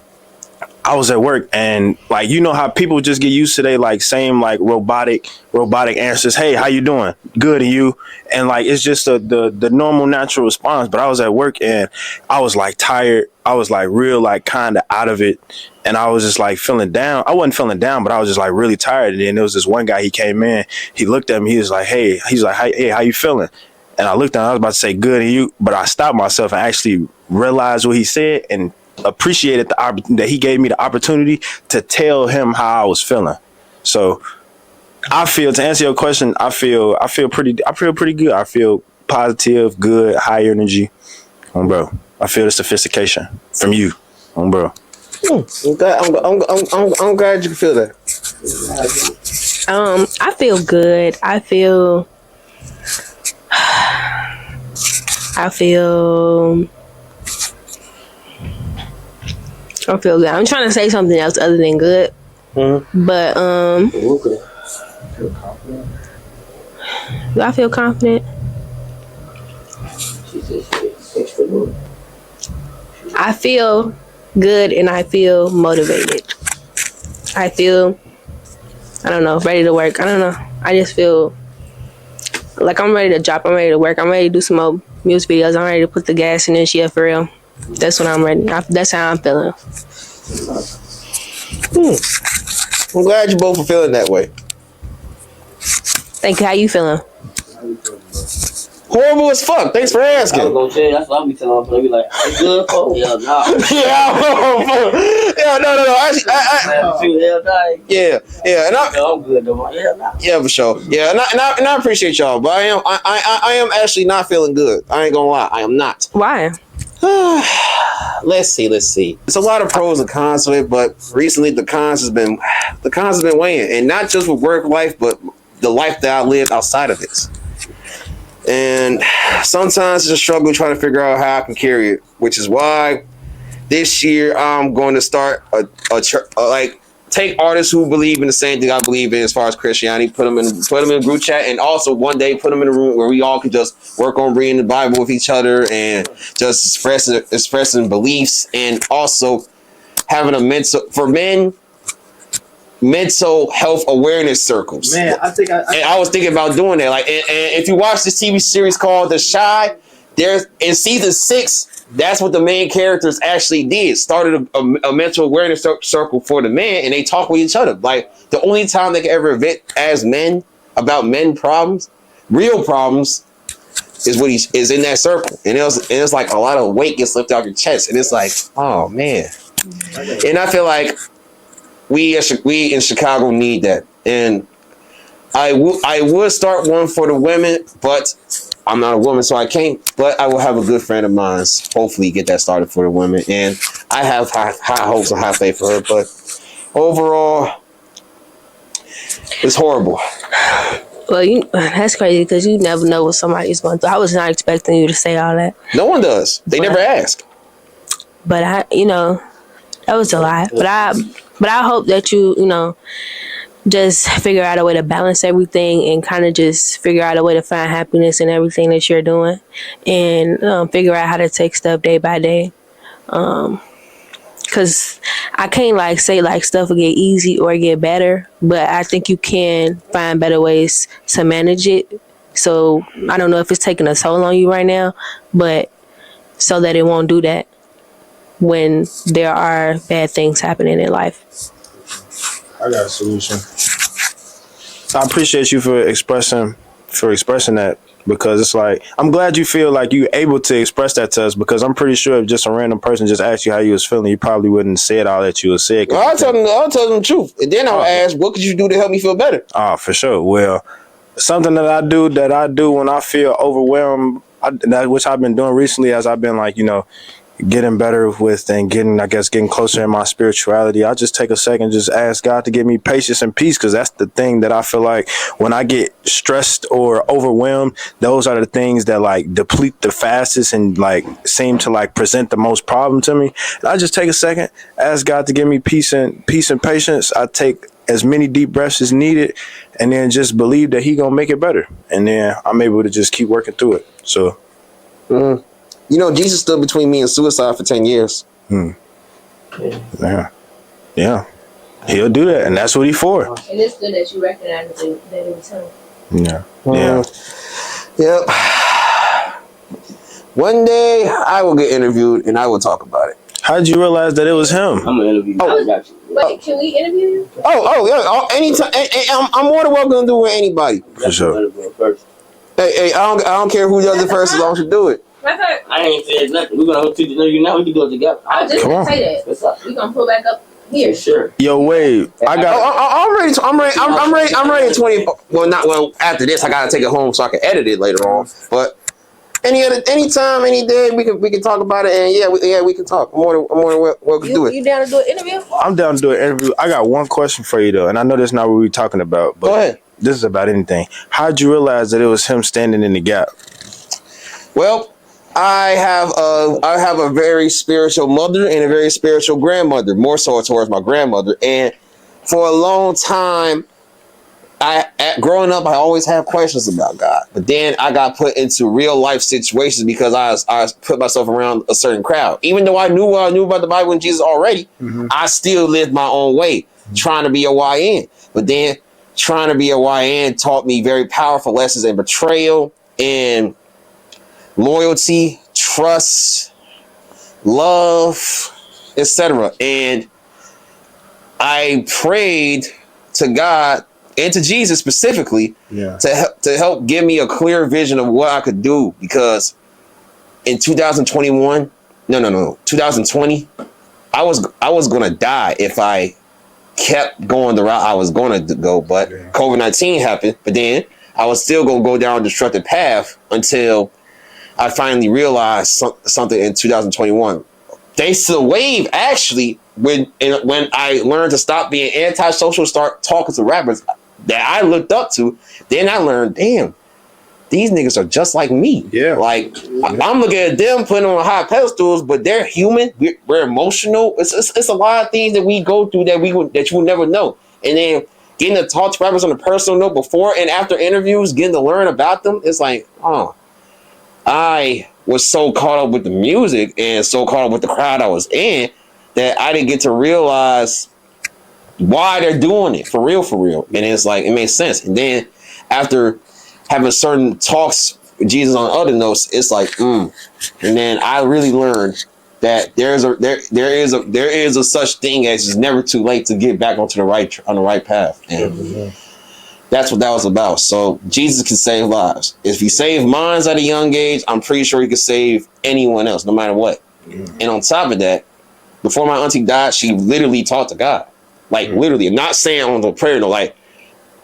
I was at work and like, you know how people just get used to they like same like robotic answers. Hey, how you doing? Good, and you? And like, it's just the normal natural response. But I was at work and I was like tired. I was like real, like kind of out of it. And I was just like feeling down. I wasn't feeling down, but I was just like really tired. And then there was this one guy, he came in, he looked at me, he was like, hey, how you feeling? And I looked at him, I was about to say good, and you? But I stopped myself and actually realized what he said and appreciated that he gave me the opportunity to tell him how I was feeling. So I feel, to answer your question, I feel pretty good. I feel positive, good, high energy. Bro, I feel the sophistication from you, bro. I'm glad you can feel that. I feel good. I feel good. I'm trying to say something else other than good. Mm-hmm. But do I feel confident? I feel good and I feel motivated. I feel, I don't know, ready to work. I don't know. I just feel like I'm ready to drop. I'm ready to work. I'm ready to do some more music videos. I'm ready to put the gas in this shit for real. That's when I'm ready. That's how I'm feeling. I'm glad you both are feeling that way. Thank you. How you feeling? Horrible as fuck. Thanks for asking. I was gonna say, that's what I be telling them. They be like, it's good, folks. Yeah, nah. No. Yeah. And I'm good, though. Yeah, nah. Yeah, for sure. Yeah, and I appreciate y'all, but I am actually not feeling good. I ain't gonna lie, I am not. Why? Let's see. There's a lot of pros and cons to it, but recently the cons has been weighing, and not just with work life, but the life that I lived outside of it. And sometimes it's a struggle trying to figure out how I can carry it, which is why this year I'm going to start take artists who believe in the same thing I believe in as far as Christianity, put them in a group chat, and also one day put them in a room where we all can just work on reading the Bible with each other and just expressing beliefs, and also having a mental health awareness circles. Man, I was thinking about doing that. Like, and if you watch this TV series called The Shy, there's in season 6, that's what the main characters actually did. Started a mental awareness circle for the men, and they talk with each other. Like, the only time they can ever vent as men about men problems, real problems, is in that circle. And it's like a lot of weight gets lifted off your chest, and it's like, oh man. And I feel like we in Chicago need that, and I would start one for the women, but I'm not a woman, so I can't. But I will have a good friend of mine hopefully get that started for the women, and I have high hopes and high faith for her. But overall, it's horrible. Well, that's crazy because you never know what somebody's going through. I was not expecting you to say all that. No one does. They never ask. But that was a lie. But I hope that you just figure out a way to balance everything and kind of just figure out a way to find happiness in everything that you're doing, and figure out how to take stuff day by day. Cause I can't like say like stuff will get easy or get better, but I think you can find better ways to manage it. So I don't know if it's taking a toll on you right now, but so that it won't do that when there are bad things happening in life. I got a solution. I appreciate you for expressing that, because it's like, I'm glad you feel like you able to express that to us, because I'm pretty sure if just a random person just asked you how you was feeling, you probably wouldn't say it all that you would say. Well, I'll tell them the truth, and then I'll ask, what could you do to help me feel better? Oh, for sure. Well, something that I do when I feel overwhelmed, which I've been doing recently, as I've been like, getting better with and getting closer in my spirituality, I just take a second, just ask God to give me patience and peace, because that's the thing that I feel like when I get stressed or overwhelmed, those are the things that like deplete the fastest and like seem to like present the most problem to me. And I just take a second, ask God to give me peace and patience. I take as many deep breaths as needed, and then just believe that He gonna make it better, and then I'm able to just keep working through it. So Jesus stood between me and suicide for 10 years. Yeah. He'll do that, and that's what He for. And it's good that you recognize that it was him. Yeah. Yep. One day I will get interviewed and I will talk about it. How did you realize that it was him? I'm gonna interview you. I got you. Wait, can we interview you? Yeah. Anytime. I'm more than welcome to do it with anybody. For sure. First. Hey, I don't care who does it first as long as you do it. I ain't said nothing. We're gonna interview you now. We can do it together. I was just gonna say that. We gonna pull back up here. Sure. Yo, wait. I'm ready. I'm ready. 20. Well, after this, I gotta take it home so I can edit it later on. But anytime, any day, we can talk about it, and we can talk. I'm more than welcome to do it. You down to do an interview? I'm down to do an interview. I got one question for you though, and I know that's not what we're talking about, but go ahead. This is about anything. How'd you realize that it was him standing in the gap? Well, I have a very spiritual mother and a very spiritual grandmother, more so towards my grandmother. And for a long time, growing up, I always had questions about God. But then I got put into real life situations because I put myself around a certain crowd. Even though I knew what I knew about the Bible and Jesus already, I still lived my own way, trying to be a YN. But then trying to be a YN taught me very powerful lessons in betrayal and loyalty, trust, love, etc. And I prayed to God and to Jesus specifically to help give me a clear vision of what I could do, because in 2020, I was gonna die if I kept going the route I was going to go, but COVID-19 happened. But then I was still gonna go down a destructive path until I finally realized something in 2021. Thanks to the wave, actually, when I learned to stop being antisocial, start talking to rappers that I looked up to, then I learned, damn, these niggas are just like me. Yeah. Like, I'm looking at them putting on high pedestals, but they're human. We're emotional. It's a lot of things that we go through that you would never know. And then getting to talk to rappers on a personal note before and after interviews, getting to learn about them, it's like, I was so caught up with the music and so caught up with the crowd I was in that I didn't get to realize why they're doing it for real. And it's like, it makes sense. And then after having certain talks with Jesus on other notes, it's like, and then I really learned that there is a such thing as it's never too late to get back on the right path. And that's what that was about. So Jesus can save lives. If he saved mine at a young age, I'm pretty sure he could save anyone else, no matter what. And on top of that, before my auntie died, she literally talked to God. Like literally, I'm not saying on the prayer, no, like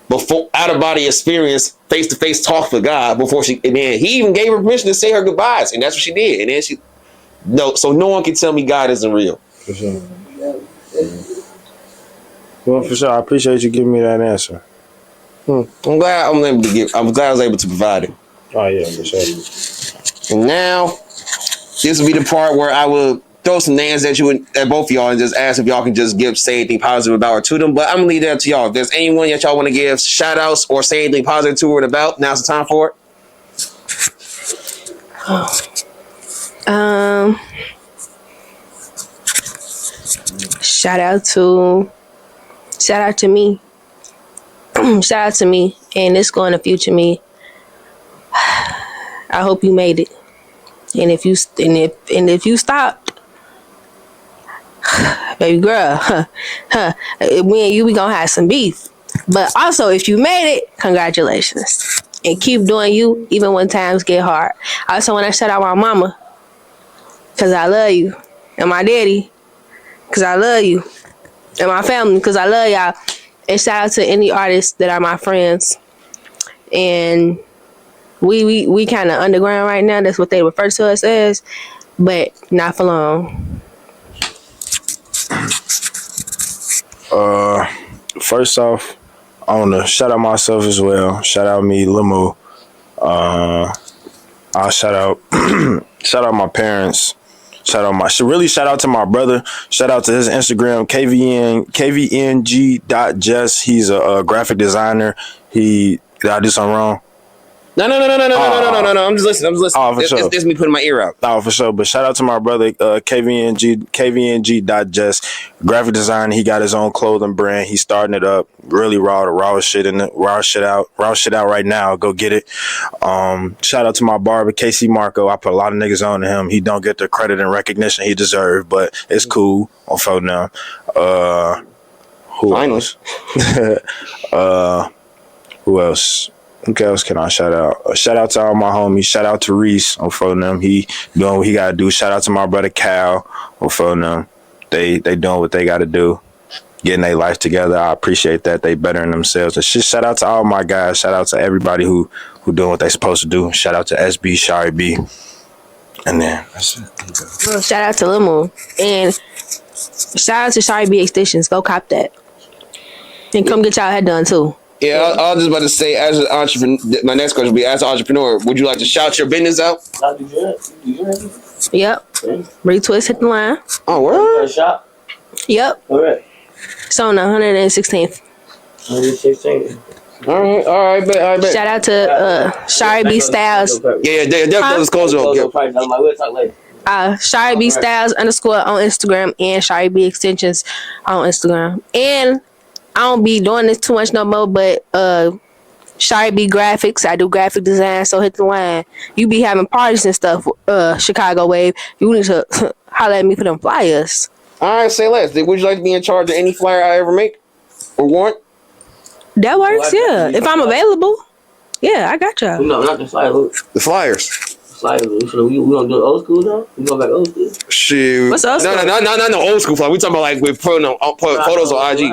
before out of body experience, face to face talk with God before and then he even gave her permission to say her goodbyes, and that's what she did. And then so no one can tell me God isn't real. For sure. Well, for sure, I appreciate you giving me that answer. I'm glad I was able to provide it. Oh yeah, for sure. And now this will be the part where I will throw some names at both of y'all and just ask if y'all can just say anything positive about or to them. But I'm gonna leave that to y'all. If there's anyone that y'all want to give shout outs or say anything positive to or about, now's the time for it. Shout out to me. Shout out to me, and it's going to future me. I hope you made it. And if you stopped, baby girl, me and you, we gonna have some beef. But also, if you made it, congratulations. And keep doing you, even when times get hard. I also want to shout out my mama, because I love you. And my daddy, because I love you. And my family, because I love y'all. And shout out to any artists that are my friends. And we kind of underground right now. That's what they refer to us as. But not for long. First off, I want to shout out myself as well. Shout out me, Limo. I'll shout out my parents. Shout out to my brother. Shout out to his Instagram, kvng.jess. He's a graphic designer. Did I do something wrong? No. I'm just listening. Oh, for sure. It's me putting my ear out. Oh, for sure. But shout out to my brother, kvng.jess, graphic designer. He got his own clothing brand. He's starting it up. Really raw shit out right now. Go get it. Shout out to my barber, KC Marco. I put a lot of niggas on to him. He don't get the credit and recognition he deserves, but it's cool. On phone now. Who else? Who else? Who else can I shout out? Shout out to all my homies. Shout out to Reese on phone them. He doing what he gotta do. Shout out to my brother Cal on phone them. They doing what they gotta do. Getting their life together. I appreciate that. They bettering themselves. And shout out to all my guys. Shout out to everybody who doing what they supposed to do. Shout out to SB, Shari B. And then that's it. Well, shout out to Limo. And shout out to Shari B Extensions. Go cop that. And come get y'all head done too. Yeah, I was just about to say, as an entrepreneur, my next question would be, as an entrepreneur, would you like to shout your business out? Yep. Retwist hit the line. Oh, word? Shop? Yep. All right. It's on the 116th. 116th. All right, bet. Shout out to Shari B Styles. Yeah, those clothes are okay. We'll talk later. Shari B Styles _ on Instagram and Shari B Extensions on Instagram. And I don't be doing this too much no more, but Shari B Graphics, I do graphic design, so hit the line. You be having parties and stuff, Chicago Wave. You need to holler at me for them flyers. All right, say less. Would you like to be in charge of any flyer I ever make or want? That works, yeah. If I'm available, yeah, I got y'all. No, not the flyers. The flyers. We gonna do old school though? We going back old school? Shoot. What's old school? No, old school flyer. We talking about like we're putting photos on IG.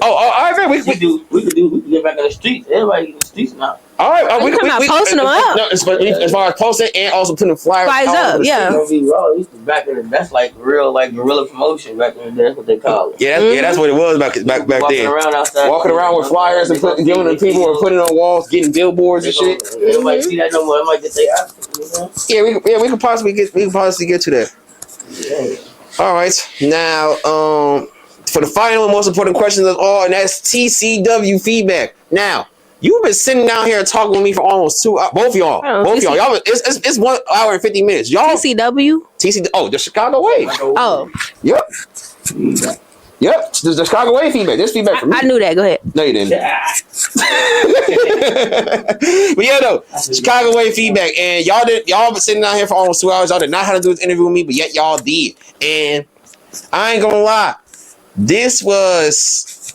All right, man. We could get back in the streets. Everybody in the streets now. All right, we come out posting them up. No, as far as posting and also putting flyers up, yeah. That's like real, like guerrilla promotion back in the day. That's what they call it. Yeah, that's what it was back then. Walking around with flyers and giving them to people or putting on walls, getting billboards and shit. Everybody see that no more. It might get their ass. Yeah, we could possibly get to that. Yeah. All right, now for the final and most important question of all, and that's TCW feedback. Now, you've been sitting down here and talking with me for almost 2 hours. Both y'all. It's 1 hour and 50 minutes. Y'all. TCW. Oh, the Chicago Wave. Oh. Yep. The Chicago Wave feedback. This feedback from me. I knew that. Go ahead. No, you didn't. But yeah, though, Chicago Wave feedback, and y'all been sitting down here for almost 2 hours. Y'all did not have to do this interview with me, but yet y'all did. And I ain't gonna lie, this was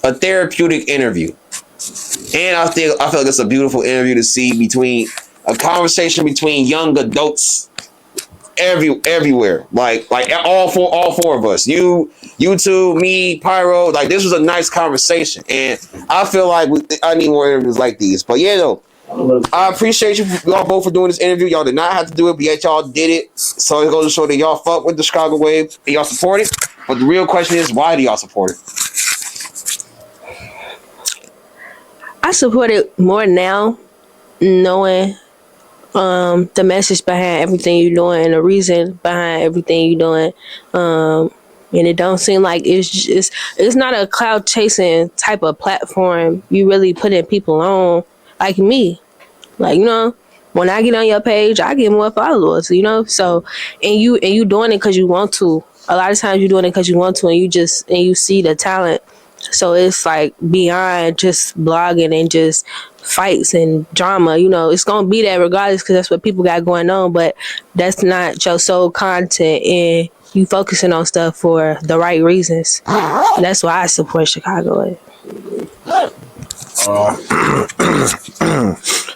a therapeutic interview. And I feel like it's a beautiful interview to see between a conversation between young adults everywhere. Like all four of us. You two, me, Pyro. Like, this was a nice conversation. And I feel like I need more interviews like these. But yeah, though, I appreciate y'all both for doing this interview. Y'all did not have to do it, but yet y'all did it. So it goes to show that y'all fuck with the Chicago Wave and y'all support it. But the real question is, why do y'all support it? I support it more now, knowing the message behind everything you're doing and the reason behind everything you're doing. And it don't seem like it's not a cloud chasing type of platform. You really putting people on, like me. Like, you know, when I get on your page, I get more followers, you know? So, and you doing it because you want to. a lot of times you're doing it because you want to, and you see the talent. So it's like beyond just blogging and just fights and drama. You know, it's gonna be that regardless because that's what people got going on. But that's not your sole content, and you focusing on stuff for the right reasons. And that's why I support Chicago.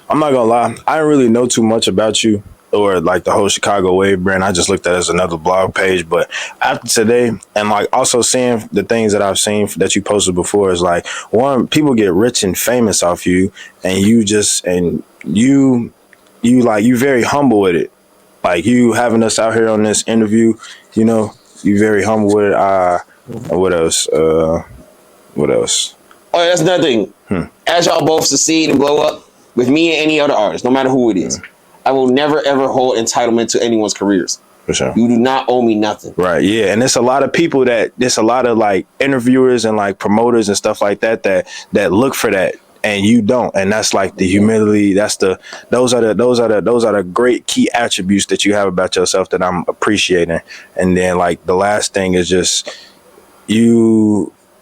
I'm not gonna lie, I didn't really know too much about you or like the whole Chicago Wave brand. I just looked at it as another blog page. But after today, and like also seeing the things that I've seen that you posted before, is like, one, people get rich and famous off you, and you very humble with it. Like you having us out here on this interview, you know, you very humble with it. What else? What else? Oh, that's another thing. As y'all both succeed and blow up with me and any other artist, no matter who it is, I will never ever hold entitlement to anyone's careers. For sure. You do not owe me nothing. Right, yeah. And there's a lot of people there's a lot of like interviewers and like promoters and stuff like that look for that, and you don't. And that's like the humility. Those are the great key attributes that you have about yourself that I'm appreciating. And then like the last thing is just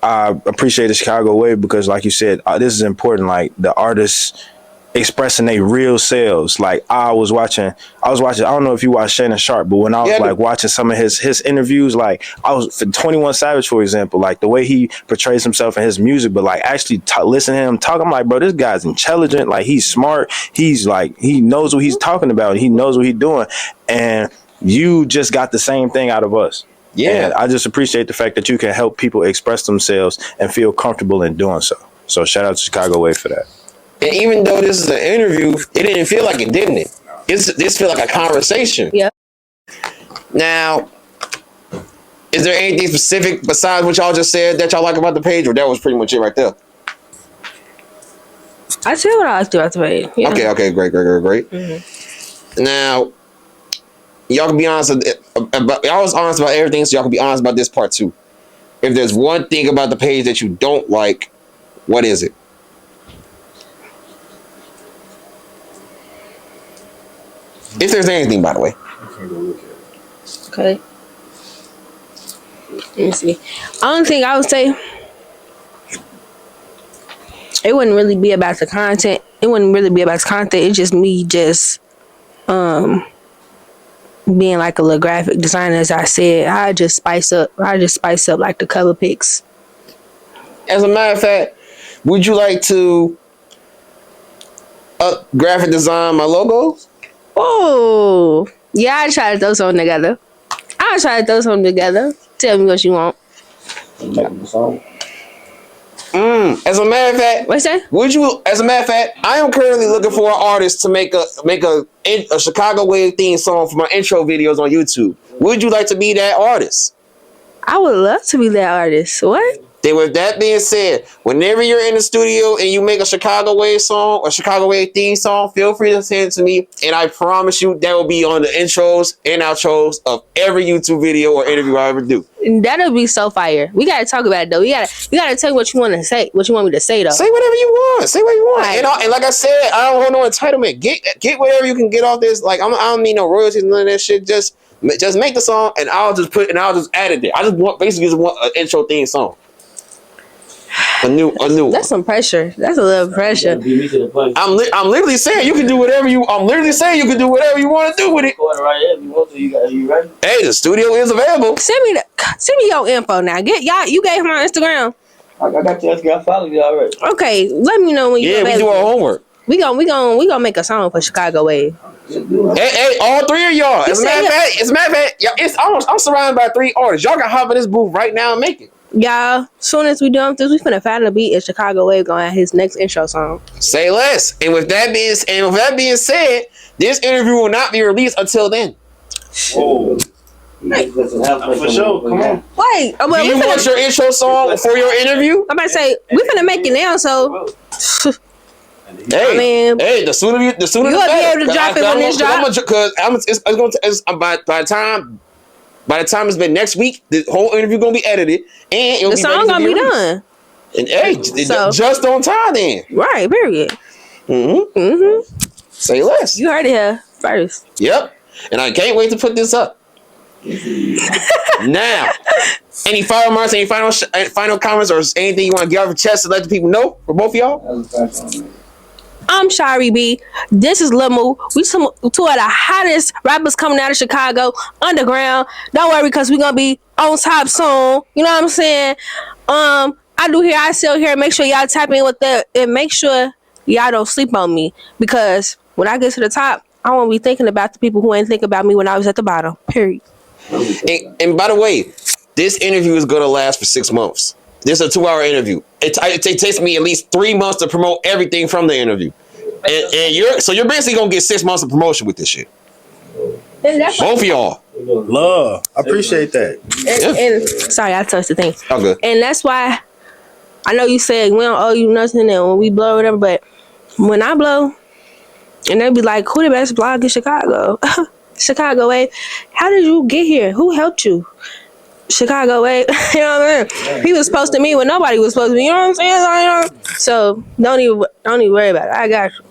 I appreciate the Chicago way because, like you said, this is important. Like the artists expressing their real selves. Like I was watching. I don't know if you watched Shannon Sharp, but when I was watching some of his interviews, like I was for 21 Savage, for example, like the way he portrays himself in his music, but like actually listen to him talk, I'm like, bro, this guy's intelligent. Like he's smart. He's like he knows what he's talking about. He knows what he's doing, and you just got the same thing out of us. Yeah, and I just appreciate the fact that you can help people express themselves and feel comfortable in doing so. So shout out to Chicago Way for that. And even though this is an interview, it didn't feel like it, didn't it? This feel like a conversation. Yeah. Now, is there anything specific besides what y'all just said that y'all like about the page, or that was pretty much it right there? I tell you what I liked about the page. Yeah. Okay, great. Mm-hmm. Now, y'all can be honest about. Y'all was honest about everything, so y'all can be honest about this part too. If there's one thing about the page that you don't like, what is it? If there's anything, by the way. Okay. Let me see. Only thing I would say, it wouldn't really be about the content. It's just me being like a little graphic designer, as I said. I just spice up like the cover pics. As a matter of fact, would you like to graphic design my logos? Oh, yeah, I try to throw something together. Tell me what you want. As a matter of fact, what's that? As a matter of fact, I am currently looking for an artist to make a Chicago Wave theme song for my intro videos on YouTube. Would you like to be that artist? I would love to be that artist. What? Then with that being said, whenever you're in the studio and you make a Chicago Wave song or Chicago Wave theme song, feel free to send it to me, and I promise you that will be on the intros and outros of every YouTube video or interview I ever do. That'll be so fire. We gotta talk about it though. You gotta tell me what you want to say. What you want me to say though? Say whatever you want. Say what you want. Right. And like I said, I don't hold no entitlement. Get whatever you can get off this. Like I don't need no royalties, none of that shit. Just make the song, and I'll just add it there. I just want an intro theme song. A new one. That's some pressure. That's a little pressure. I'm literally saying you can do whatever you. I'm literally saying you can do whatever you want to do with it. You ready? Hey, the studio is available. Send me your info now. You gave him my Instagram. I got you. I follow you already. Okay, let me know when you. Yeah, we do our homework. We gonna make a song for Chicago Wave. Hey, all three of y'all. As a matter of fact, I'm surrounded by 3 artists. Y'all can hop in this booth right now and make it. Y'all, soon as we done this, we finna find a beat and Chicago Wave gonna have his next intro song. Say less. And with that being said, this interview will not be released until then. Oh. For sure. Come on. Wait. Do you want your intro song for your interview? I'm about to say we finna make it now, so. Hey, the sooner the better. You'll be able to drop it when it's dropped. By the time it's been next week, the whole interview gonna be edited, and the song gonna be done. And just on time then. Right. Period. Say less. You heard it here first. Yep. And I can't wait to put this up. Now, any final remarks, any final comments, or anything you want to get off your chest to let the people know for both of y'all? I'm Shari B. This is Lil Moo. We two of the hottest rappers coming out of Chicago, underground. Don't worry, because we're going to be on top soon. You know what I'm saying? I still here. Make sure y'all tap in with that. And make sure y'all don't sleep on me. Because when I get to the top, I won't be thinking about the people who ain't think about me when I was at the bottom. Period. And by the way, this interview is going to last for 6 months. This is a 2-hour interview. It takes me at least 3 months to promote everything from the interview. And you're basically gonna get 6 months of promotion with this shit. Both of y'all. Love. I appreciate that. And sorry, I touched the thing. Oh, good. And that's why I know you said we don't owe you nothing and when we blow or whatever, but when I blow, and they be like, who the best blog in Chicago? Chicago Wave. How did you get here? Who helped you? Chicago Wave. You know what I mean? He was supposed to me when nobody was supposed to me. You know what I'm saying? So don't even worry about it. I got you.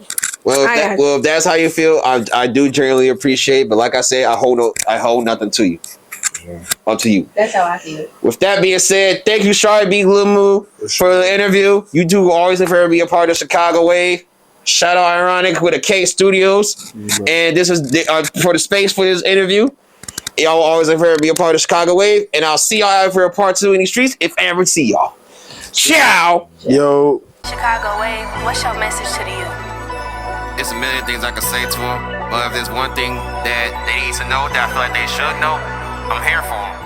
Well, if that's how you feel, I do genuinely appreciate. But like I said, I hold nothing to you. Yeah. Up to you. That's how I feel. With that being said, thank you, Shari B. Lil Moo, for the interview. You do always prefer to be a part of Chicago Wave. Shout out Ironic with the K Studios, and this is for the space for this interview. Y'all always prefer to be a part of Chicago Wave, and I'll see y'all out for a part 2 in these streets if I ever see y'all. Ciao. Yo. Chicago Wave, what's your message to the youth? There's a million things I could say to them, but if there's one thing that they need to know that I feel like they should know, I'm here for them.